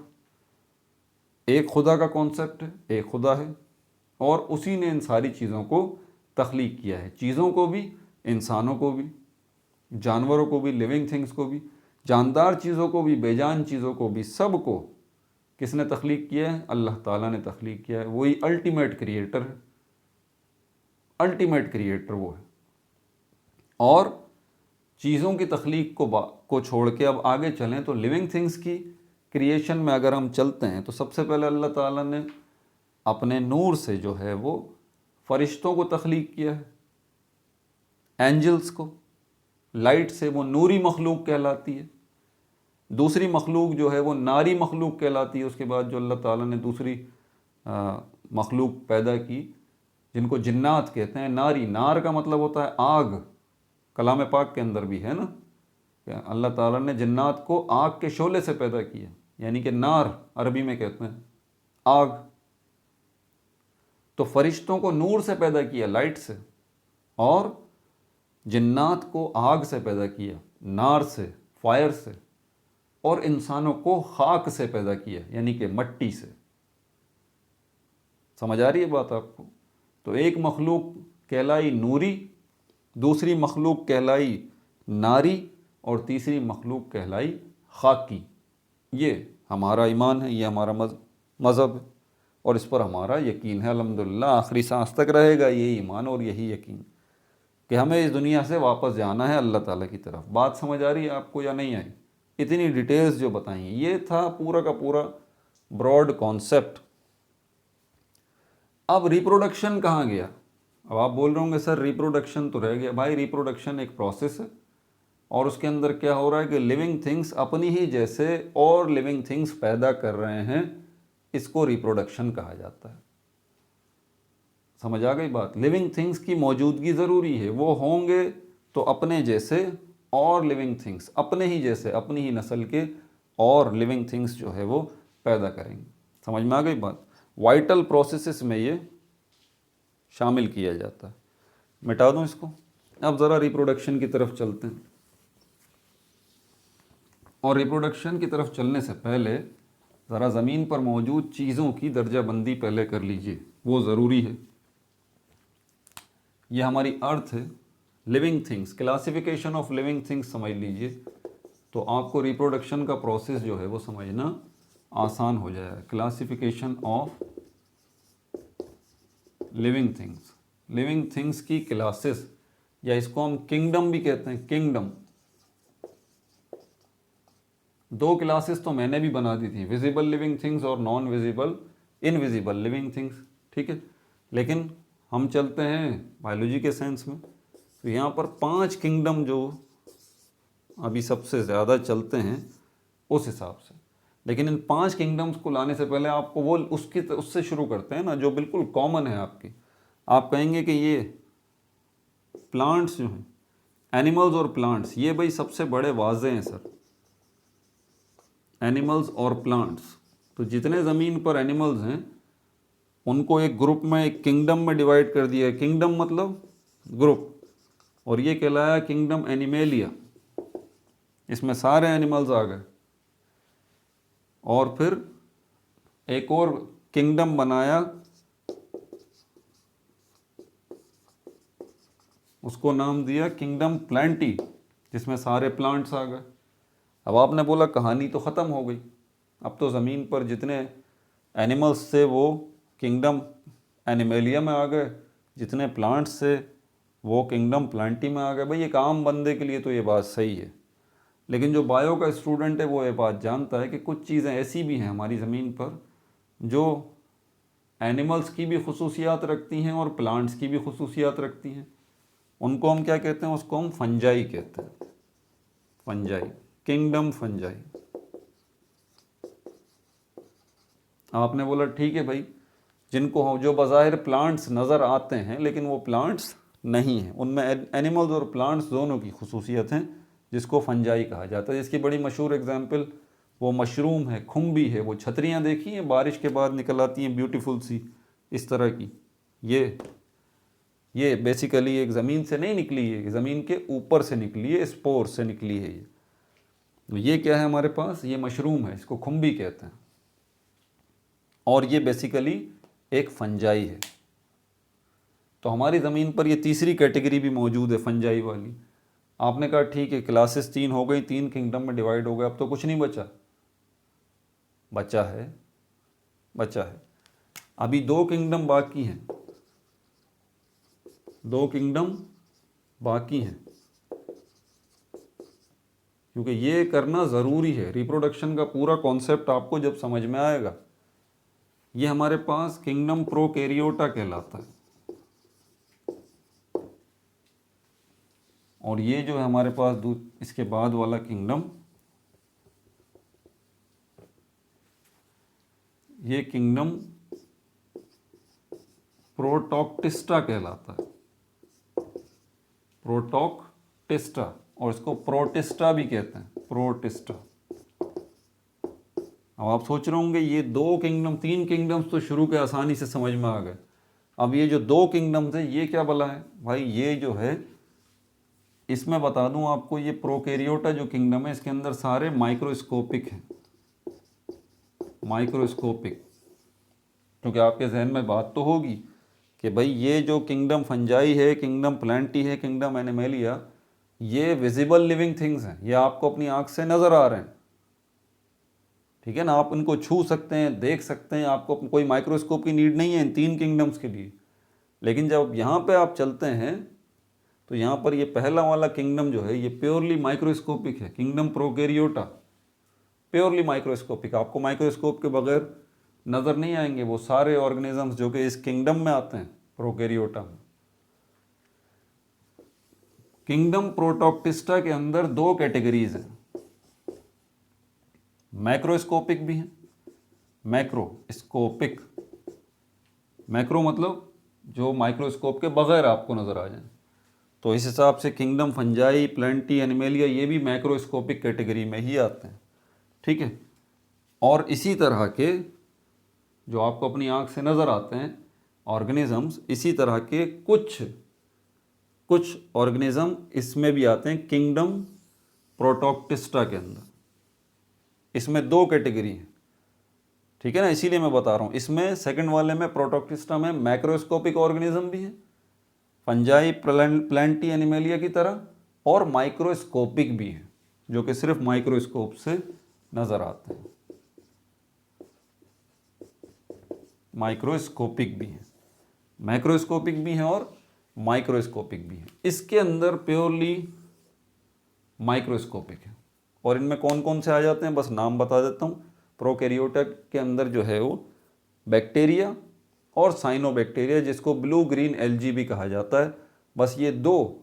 [SPEAKER 1] एक खुदा का कॉन्सेप्ट है, एक खुदा है, और उसी ने इन सारी चीज़ों को तख्लीक किया है, चीज़ों को भी, इंसानों को भी, जानवरों को भी, लिविंग थिंग्स को भी, जानदार चीज़ों को भी, बेजान चीज़ों को भी, सब को किसने तख्लीक किया है, अल्लाह ताला ने तख्लीक किया है। वही अल्टीमेट क्रिएटर है, अल्टीमेट क्रिएटर वो है। और चीज़ों की तख्लीक को छोड़ के अब आगे चलें तो लिविंग थिंग्स की क्रिएशन में अगर हम चलते हैं तो सबसे पहले अल्लाह ताला ने अपने नूर से जो है वो फरिश्तों को तख्लीक किया है, एंजल्स को। लाइट से वो नूरी मखलूक कहलाती है। दूसरी मखलूक जो है वो नारी मखलूक कहलाती है। उसके बाद जो अल्लाह ताला ने दूसरी मखलूक पैदा की जिनको जिन्नात कहते हैं, नारी, नार का मतलब होता है आग, कलाम पाक के अंदर भी है ना, अल्लाह ताला ने जिन्नात को आग के शोले से पैदा किया, यानी कि नार अरबी में कहते हैं आग। तो फरिश्तों को नूर से पैदा किया, लाइट से, और जिन्नात को आग से पैदा किया, नार से, फायर से, और इंसानों को खाक से पैदा किया, यानी कि मट्टी से। समझ आ रही है बात आपको? तो एक मखलूक कहलाई नूरी, दूसरी मखलूक कहलाई नारी, और तीसरी मखलूक कहलाई खाकी। ये हमारा ईमान है, ये हमारा मज़हब है, और इस पर हमारा यकीन है अल्हम्दुलिल्लाह, आखिरी सांस तक रहेगा यही ईमान और यही यकीन कि हमें इस दुनिया से वापस जाना है अल्लाह ताला की तरफ। बात समझ आ रही है आपको या नहीं आई? इतनी डिटेल्स जो बताई, ये था पूरा का पूरा ब्रॉड कॉन्सेप्ट। अब रिप्रोडक्शन कहाँ गया? अब आप बोल रहे होंगे सर रिप्रोडक्शन तो रह गया। भाई रिप्रोडक्शन एक प्रोसेस है, और उसके अंदर क्या हो रहा है कि लिविंग थिंग्स अपनी ही जैसे और लिविंग थिंग्स पैदा कर रहे हैं, इसको रिप्रोडक्शन कहा जाता है। समझ आ गई बात? लिविंग थिंग्स की मौजूदगी ज़रूरी है, वो होंगे तो अपने जैसे और लिविंग थिंग्स अपने ही जैसे, अपनी ही नस्ल के और लिविंग थिंग्स जो है वो पैदा करेंगे। समझ में आ गई बात? वाइटल प्रोसेसेस में ये शामिल किया जाता है। मिटा दूँ इसको। अब ज़रा रिप्रोडक्शन की तरफ चलते हैं, और रिप्रोडक्शन की तरफ चलने से पहले ज़रा ज़मीन पर मौजूद चीज़ों की दर्जाबंदी पहले कर लीजिए, वो ज़रूरी है। ये हमारी अर्थ है, living things, classification of living things समझ लीजिए, तो आपको रिप्रोडक्शन का प्रोसेस जो है वो समझना आसान हो जाएगा। Classification of living things, living things की क्लासेस, या इसको हम किंगडम भी कहते हैं, किंगडम। दो क्लासेस तो मैंने भी बना दी थी, विजिबल लिविंग थिंग्स और non visible invisible living things, ठीक है। लेकिन हम चलते हैं बायोलॉजी के सेंस में, तो यहाँ पर 5 किंगडम जो अभी सबसे ज़्यादा चलते हैं उस हिसाब से। लेकिन इन 5 किंगडम्स को लाने से पहले आपको वो उससे शुरू करते हैं ना जो बिल्कुल कॉमन है आपकी। आप कहेंगे कि ये प्लांट्स जो हैं, एनिमल्स और प्लांट्स, ये भाई सबसे बड़े वाजे हैं सर, एनिमल्स और प्लांट्स। तो जितने ज़मीन पर एनिमल्स हैं उनको एक ग्रुप में, एक किंगडम में डिवाइड कर दिया है। किंगडम मतलब ग्रुप, और ये कहलाया किंगडम एनिमेलिया। इसमें सारे एनिमल्स आ गए। और फिर एक और किंगडम बनाया, उसको नाम दिया किंगडम प्लांटी, जिसमें सारे प्लांट्स आ गए। अब आपने बोला कहानी तो ख़त्म हो गई, अब तो ज़मीन पर जितने एनिमल्स थे वो किंगडम एनिमेलिया में आ गए, जितने प्लांट्स थे वो किंगडम प्लांटी में आ गए। भाई एक आम बंदे के लिए तो ये बात सही है, लेकिन जो बायो का स्टूडेंट है वो ये बात जानता है कि कुछ चीज़ें ऐसी भी हैं हमारी ज़मीन पर जो एनिमल्स की भी खसूसियात रखती हैं और प्लांट्स की भी खसूसियात रखती हैं। उनको हम क्या कहते हैं? उसको हम फंजाई कहते हैं, फंजाई, किंगडम फंजाई। आपने बोला ठीक है भाई, जिनको जो बाज़ाहिर प्लांट्स नज़र आते हैं लेकिन वो प्लांट्स नहीं हैं, उनमें एनिमल्स और प्लांट्स दोनों की खुसूसियत हैं, जिसको फंजाई कहा जाता है। इसकी बड़ी मशहूर एग्जांपल वो मशरूम है, खुम्बी है, वो छतरियाँ देखी हैं बारिश के बाद निकल आती हैं ब्यूटीफुल सी इस तरह की, ये बेसिकली एक ज़मीन से नहीं निकली है, ज़मीन के ऊपर से निकली है, स्पोर से निकली है ये क्या है हमारे पास, ये मशरूम है, इसको खुम्बी कहते हैं, और ये बेसिकली एक फंजाई है। तो हमारी ज़मीन पर ये तीसरी कैटेगरी भी मौजूद है, फंजाई वाली। आपने कहा ठीक है, क्लासेस 3 हो गई, 3 किंगडम में डिवाइड हो गए, अब तो कुछ नहीं बचा, बचा है अभी 2 किंगडम बाकी हैं, 2 किंगडम बाकी हैं, क्योंकि ये करना ज़रूरी है। रिप्रोडक्शन का पूरा कॉन्सेप्ट आपको जब समझ में आएगा, ये हमारे पास किंगडम प्रोकैरियोटा कहलाता है, और ये जो है हमारे पास इसके बाद वाला किंगडम, ये किंगडम प्रोटॉक्टिस्टा कहलाता है, प्रोटॉक्टिस्टा, और इसको प्रोटिस्टा भी कहते हैं, प्रोटिस्टा। अब आप सोच रहे होंगे ये 2 किंगडम, 3 किंगडम्स तो शुरू के आसानी से समझ में आ गए, अब ये जो 2 किंगडम्स है ये क्या भला है भाई, ये जो है इसमें बता दूं आपको, ये प्रोकैरियोटा जो किंगडम है इसके अंदर सारे माइक्रोस्कोपिक हैं, माइक्रोस्कोपिक। क्योंकि आपके जहन में बात तो होगी कि भाई ये जो किंगडम फंजाई है, किंगडम प्लांटी है, किंगडम एनिमेलिया, ये विजिबल लिविंग थिंग्स हैं, ये आपको अपनी आंख से नज़र आ रहे हैं, ठीक है ना, आप इनको छू सकते हैं, देख सकते हैं, आपको कोई माइक्रोस्कोप की नीड नहीं है इन 3 किंगडम्स के लिए। लेकिन जब यहाँ पे आप चलते हैं तो यहाँ पर ये पहला वाला किंगडम जो है ये प्योरली माइक्रोस्कोपिक है, किंगडम प्रोकैरियोटा, प्योरली माइक्रोस्कोपिक, आपको माइक्रोस्कोप के बगैर नज़र नहीं आएंगे वो सारे ऑर्गेनिजम्स जो कि इस किंगडम में आते हैं, प्रोकैरियोटा में। किंगडम प्रोटॉक्टिस्टा के अंदर 2 कैटेगरीज हैं, मैक्रोस्कोपिक भी हैं, मैक्रोस्कोपिक, मैक्रो मतलब जो माइक्रोस्कोप के बगैर आपको नज़र आ जाए, तो इस हिसाब से किंगडम फंजाई, प्लांटी, एनिमेलिया ये भी मैक्रोस्कोपिक कैटेगरी में ही आते हैं, ठीक है। और इसी तरह के जो आपको अपनी आंख से नज़र आते हैं ऑर्गेनिजम्स, इसी तरह के कुछ ऑर्गेनिज्म इसमें भी आते हैं किंगडम प्रोटॉक्टिस्टा के अंदर। इसमें 2 कैटेगरी हैं, ठीक है ना, इसीलिए मैं बता रहा हूँ। इसमें सेकंड वाले में प्रोटॉक्टिस्टा में मैक्रोस्कोपिक ऑर्गेनिज्म भी है, फंजाई, प्लांटी, एनिमेलिया की तरह, और माइक्रोस्कोपिक भी है जो कि सिर्फ माइक्रोस्कोप से नज़र आते हैं, माइक्रोस्कोपिक भी हैं, मैक्रोस्कोपिक भी हैं और माइक्रोस्कोपिक भी हैं। इसके अंदर प्योरली माइक्रोस्कोपिक है। और इनमें कौन कौन से आ जाते हैं बस नाम बता देता हूँ। प्रोकैरियोटा के अंदर जो है वो बैक्टीरिया और साइनोबैक्टीरिया, जिसको ब्लू ग्रीन एल्गी भी कहा जाता है, बस ये 2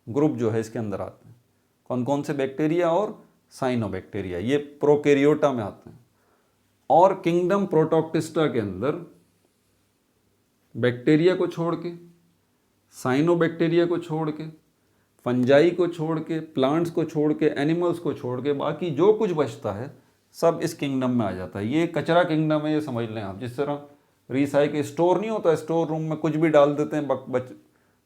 [SPEAKER 1] ग्रुप जो है इसके अंदर आते हैं। कौन कौन से, बैक्टीरिया और साइनोबैक्टीरिया, ये प्रोकैरियोटा में आते हैं। और किंगडम प्रोटॉक्टिस्टा के अंदर बैक्टीरिया को छोड़ के, साइनोबैक्टीरिया को छोड़ के, फंजाई को छोड़ के, प्लांट्स को छोड़ के, एनिमल्स को छोड़ के, बाकी जो कुछ बचता है सब इस किंगडम में आ जाता है। ये कचरा किंगडम है, ये समझ लें आप। जिस तरह रिसाइकिल स्टोर नहीं होता, स्टोर रूम में कुछ भी डाल देते हैं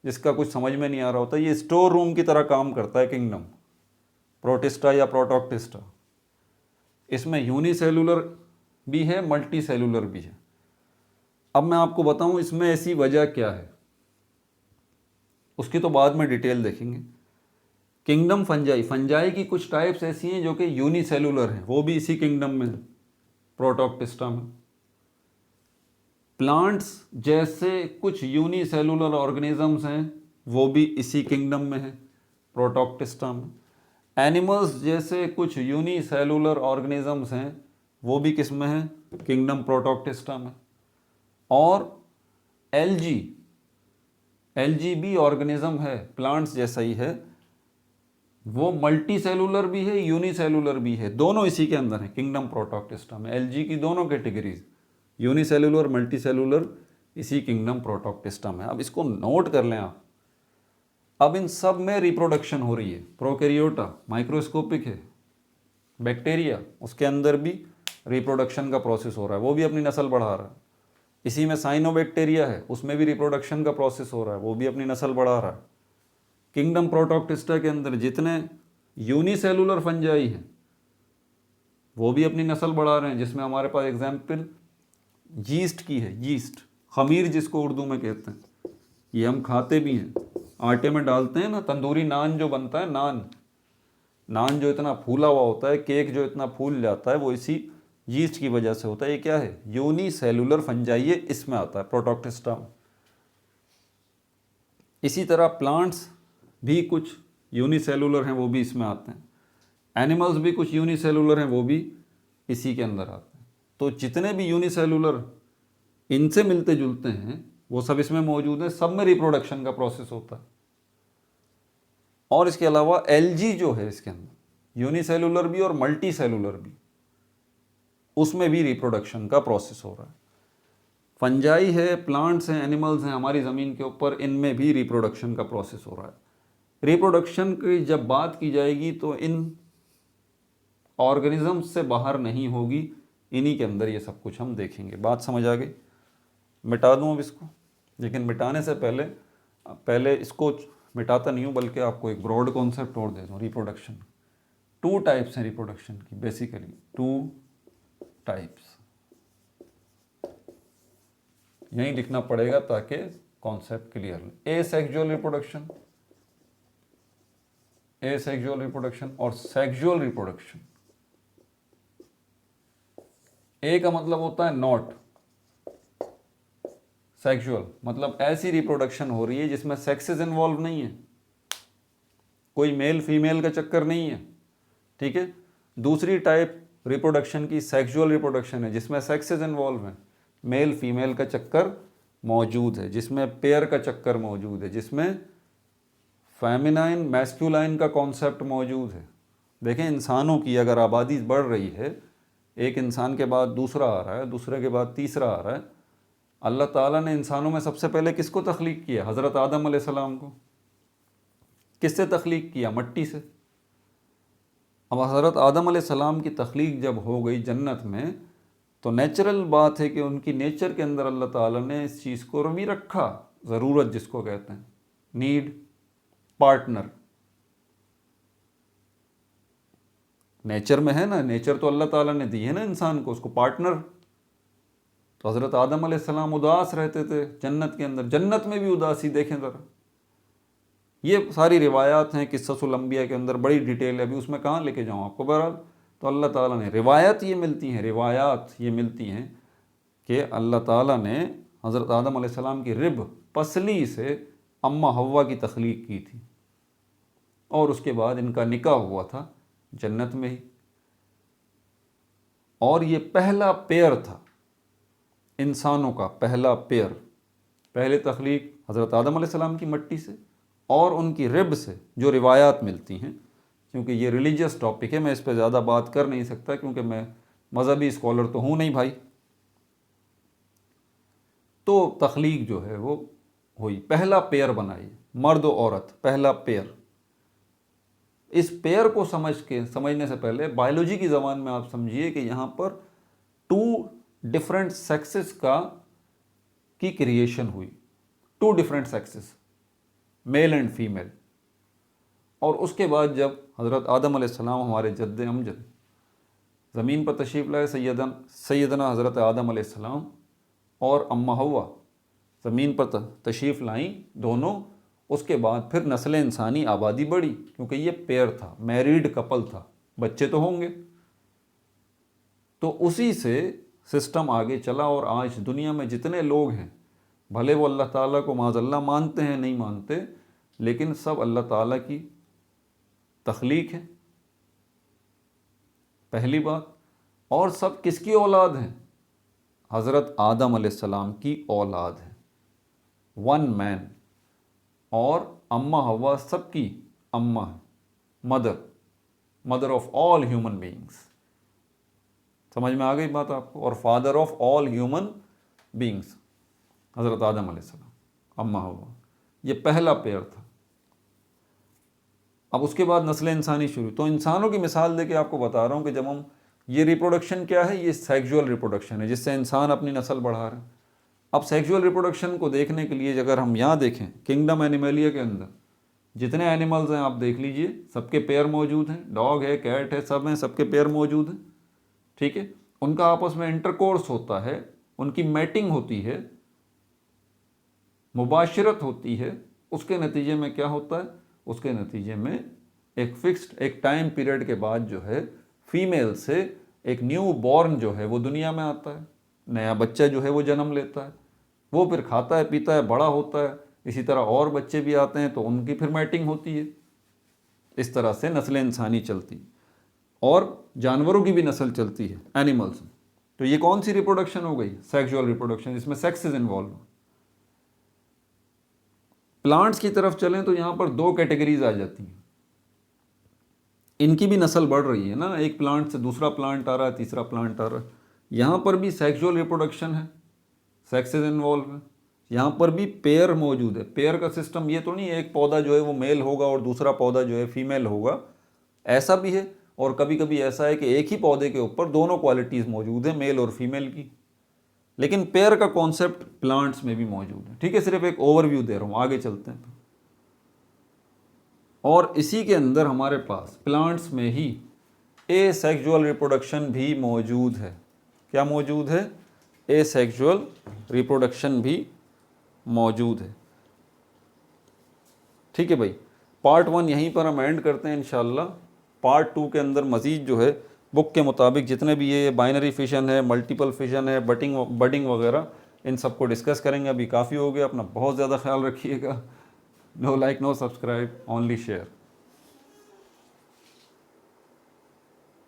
[SPEAKER 1] जिसका कुछ समझ में नहीं आ रहा होता, ये स्टोर रूम की तरह काम करता है किंगडम प्रोटिस्टा या प्रोटॉक्टिस्टा। इसमें यूनिसेलुलर भी है, मल्टी सेलुलर भी है। अब मैं आपको बताऊं इसमें ऐसी वजह क्या है, उसकी तो बाद में डिटेल देखेंगे। किंगडम फंजाई की कुछ टाइप्स ऐसी हैं जो कि यूनिसेलुलर हैं, वो भी इसी किंगडम में है, प्रोटॉक्टिस्टा में। प्लांट्स जैसे कुछ यूनिसेलुलर ऑर्गेनिजम्स हैं, वो भी इसी किंगडम में है, प्रोटॉक्टिस्टा में। एनिमल्स जैसे कुछ यूनिसेलुलर ऑर्गेनिजम्स हैं, वो भी किस में है, किंगडम प्रोटॉक्टिस्टा में। और एल्गी भी ऑर्गेनिज्म है, प्लांट्स जैसा ही है, वो मल्टी सेलुलर भी है, यूनिसेलुलर भी है, दोनों इसी के अंदर है, किंगडम प्रोटॉक्टिस्टा में। एल्गी की दोनों कैटेगरीज, यूनिसेलुलर, मल्टीसेलुलर, इसी किंगडम प्रोटोक्टिस्टा में। अब इसको नोट कर लें आप। अब इन सब में रिप्रोडक्शन हो रही है। प्रोकैरियोटा माइक्रोस्कोपिक है, बैक्टीरिया उसके अंदर भी रिप्रोडक्शन का प्रोसेस हो रहा है, वो भी अपनी नस्ल बढ़ा रहा है। इसी में साइनोबैक्टीरिया है, उसमें भी रिप्रोडक्शन का प्रोसेस हो रहा है, वो भी अपनी नस्ल बढ़ा रहा है। किंगडम प्रोटोक्टिस्टा के अंदर जितने यूनिसेलुलर फंजाई हैं वो भी अपनी नस्ल बढ़ा रहे हैं, जिसमें हमारे पास एग्जाम्पल यीस्ट की है। यीस्ट, खमीर जिसको उर्दू में कहते हैं, ये हम खाते भी हैं, आटे में डालते हैं ना। तंदूरी नान जो बनता है, नान जो इतना फूला हुआ होता है, केक जो इतना फूल जाता है, वो इसी यीस्ट की वजह से होता है। ये क्या है? यूनिसेलुलर फंजाई, ये इसमें आता है प्रोटोक्टिस्टा में। इसी तरह प्लांट्स भी कुछ यूनिसेलुलर हैं, वो भी इसमें आते हैं। एनिमल्स भी कुछ यूनिसेलुलर हैं, वो भी इसी के अंदर आते हैं। तो जितने भी यूनिसेलुलर इनसे मिलते जुलते हैं वो सब इसमें मौजूद हैं। सब में रिप्रोडक्शन का प्रोसेस होता है। और इसके अलावा एलजी जो है इसके अंदर, यूनिसेलुलर भी और मल्टी सेलुलर भी, उसमें भी रिप्रोडक्शन का प्रोसेस हो रहा है। फंजाई है, प्लांट्स हैं, एनिमल्स हैं हमारी ज़मीन के ऊपर, इनमें भी रिप्रोडक्शन का प्रोसेस हो रहा है। रिप्रोडक्शन की जब बात की जाएगी तो इन ऑर्गेनिजम्स से बाहर नहीं होगी, इन्हीं के अंदर ये सब कुछ हम देखेंगे। बात समझ आ गई? मिटा दूँ अब इसको, लेकिन मिटाने से पहले इसको मिटाता नहीं हूँ, बल्कि आपको एक ब्रॉड कॉन्सेप्ट और दे दूँ। रिप्रोडक्शन 2 टाइप्स हैं रिप्रोडक्शन की, बेसिकली 2 टाइप्स। यहीं लिखना पड़ेगा ताकि कॉन्सेप्ट क्लियर हो। एसेक्सुअल रिप्रोडक्शन, एसेक्सुअल रिप्रोडक्शन और सेक्सुअल रिप्रोडक्शन। ए का मतलब होता है नॉट सेक्सुअल, मतलब ऐसी रिप्रोडक्शन हो रही है जिसमें सेक्सेस इन्वॉल्व नहीं है, कोई मेल फीमेल का चक्कर नहीं है, ठीक है। दूसरी टाइप रिप्रोडक्शन की सेक्सुअल रिप्रोडक्शन है, जिसमें सेक्सेस इन्वॉल्व हैं, मेल फीमेल का चक्कर मौजूद है, जिसमें पेयर का चक्कर मौजूद है, जिसमें फेमिनाइन मैस्कुलाइन का कॉन्सेप्ट मौजूद है। देखें, इंसानों की अगर आबादी बढ़ रही है, एक इंसान के बाद दूसरा आ रहा है, दूसरे के बाद तीसरा आ रहा है, अल्लाह ताला ने इंसानों में सबसे पहले किसको तख्लीक किया? हज़रत आदम अलैहिस्सलाम को। किससे तख्लीक किया? मट्टी से। अब हज़रत आदम अलैहिस्सलाम की तख्लीक जब हो गई जन्नत में, तो नेचुरल बात है कि उनकी नेचर के अंदर अल्लाह ताला ने इस चीज़ को भी रखा, ज़रूरत जिसको कहते हैं, नीड पार्टनर। नेचर में है ना, नेचर तो अल्लाह ताला ने दी है ना इंसान को, उसको पार्टनर। तो हज़रत आदम अलैहिस्सलाम उदास रहते थे जन्नत के अंदर, जन्नत में भी उदासी देखें ज़रा। ये सारी रिवायात हैं किस्सतुल अंबिया के अंदर, बड़ी डिटेल है, अभी उसमें कहाँ लेके जाऊँ आपको। बहरहाल तो अल्लाह ताला ने रिवायत ये मिलती हैं कि अल्लाह ताला ने हज़रत आदम अलैहिस्सलाम की रिब पसली से अम्मा हव्वा की तख्लीक की थी, और उसके बाद इनका निकाह हुआ था जन्नत में ही। और ये पहला पेयर था इंसानों का, पहला पेयर। पहले तख्लीक हज़रत आदम अलैहिस्सलाम की मट्टी से और उनकी रिब से, जो रिवायात मिलती हैं। क्योंकि ये रिलीजियस टॉपिक है, मैं इस पर ज़्यादा बात कर नहीं सकता, क्योंकि मैं मज़हबी स्कॉलर तो हूँ नहीं भाई। तो तख्लीक जो है वो हुई, पहला पेयर बनाई, मर्द और औरत, पहला पेयर। इस पेयर को समझने से पहले बायोलॉजी की ज़बान में आप समझिए कि यहाँ पर 2 डिफरेंट सेक्सेस की क्रिएशन हुई, 2 different sexes, male and female. और उसके बाद जब हज़रत आदम अलैहिस्सलाम, हमारे जद्द अमजद, ज़मीन पर तशरीफ़ लाए, सैयदना हज़रत आदम अलैहिस्सलाम और अम्मा हव्वा ज़मीन पर तशरीफ़ लाई दोनों। उसके बाद फिर नस्ल इंसानी आबादी बढ़ी, क्योंकि ये पेयर था, मैरिड कपल था, बच्चे तो होंगे। तो उसी से सिस्टम आगे चला, और आज दुनिया में जितने लोग हैं, भले वो अल्लाह ताला को माज़अल्लाह मानते हैं नहीं मानते, लेकिन सब अल्लाह ताला की तख्लीक है, पहली बात। और सब किसकी औलाद हैं? हज़रत आदम अलैहिस्सलाम की औलाद है, 1 मैन। और अम्मा हव्वा सबकी अम्मा है, mother of all human beings. समझ में आ गई बात आपको। और father of all human beings हज़रत आदम अलैहिस्सलाम, अम्मा हव्वा, ये पहला पेयर था। अब उसके बाद नस्ल इंसानी शुरू। तो इंसानों की मिसाल देके आपको बता रहा हूँ कि जब हम ये रिप्रोडक्शन क्या है, ये सेक्सुअल रिप्रोडक्शन है जिससे इंसान अपनी नस्ल बढ़ा रहे हैं। अब सेक्सुअल रिप्रोडक्शन को देखने के लिए अगर हम यहाँ देखें किंगडम एनिमलिया के अंदर जितने एनिमल्स हैं आप देख लीजिए, सबके पेयर मौजूद हैं, डॉग है, कैट है, सब हैं, सबके पेयर मौजूद हैं, ठीक है। उनका आपस में इंटरकोर्स होता है, उनकी मैटिंग होती है, मुबाशरत होती है। उसके नतीजे में क्या होता है, उसके नतीजे में एक फिक्स्ड एक टाइम पीरियड के बाद जो है फीमेल से एक न्यू बॉर्न जो है वो दुनिया में आता है, नया बच्चा जो है वो जन्म लेता है, वो फिर खाता है, पीता है, बड़ा होता है। इसी तरह और बच्चे भी आते हैं तो उनकी फिर मैटिंग होती है। इस तरह से नस्ल इंसानी चलती है और जानवरों की भी नस्ल चलती है, एनिमल्स। तो ये कौन सी रिप्रोडक्शन हो गई, सेक्सुअल रिप्रोडक्शन, इसमें सेक्सेस इन्वॉल्व। प्लांट्स की तरफ चलें तो यहाँ पर दो कैटेगरीज आ जाती हैं, इनकी भी नस्ल बढ़ रही है ना, एक प्लांट से दूसरा प्लांट आ रहा है, तीसरा प्लांट आ रहा है। यहाँ पर भी सेक्सुअल रिप्रोडक्शन है, सेक्सेस इन्वॉल्व है। यहाँ पर भी पेयर मौजूद है। पेयर का सिस्टम ये तो नहीं है एक पौधा जो है वो मेल होगा और दूसरा पौधा जो है फीमेल होगा, ऐसा भी है। और कभी कभी ऐसा है कि एक ही पौधे के ऊपर दोनों क्वालिटीज़ मौजूद है, मेल और फीमेल की। लेकिन पेयर का कॉन्सेप्ट प्लांट्स में भी मौजूद है, ठीक है। सिर्फ एक ओवरव्यू दे रहा हूँ, आगे चलते हैं। और इसी के अंदर हमारे पास प्लांट्स में ही एसेक्सुअल रिप्रोडक्शन भी मौजूद है। क्या मौजूद है, एसेक्सुअल रिप्रोडक्शन भी मौजूद है, ठीक है भाई। पार्ट 1 यहीं पर हम एंड करते हैं इंशाल्लाह। पार्ट 2 के अंदर मज़ीद जो है बुक के मुताबिक जितने भी ये बाइनरी फिशन है, मल्टीपल फिशन है, बडिंग वगैरह, इन सबको डिस्कस करेंगे। अभी काफ़ी हो गया, अपना बहुत ज़्यादा ख्याल रखिएगा। No like, no subscribe, only share.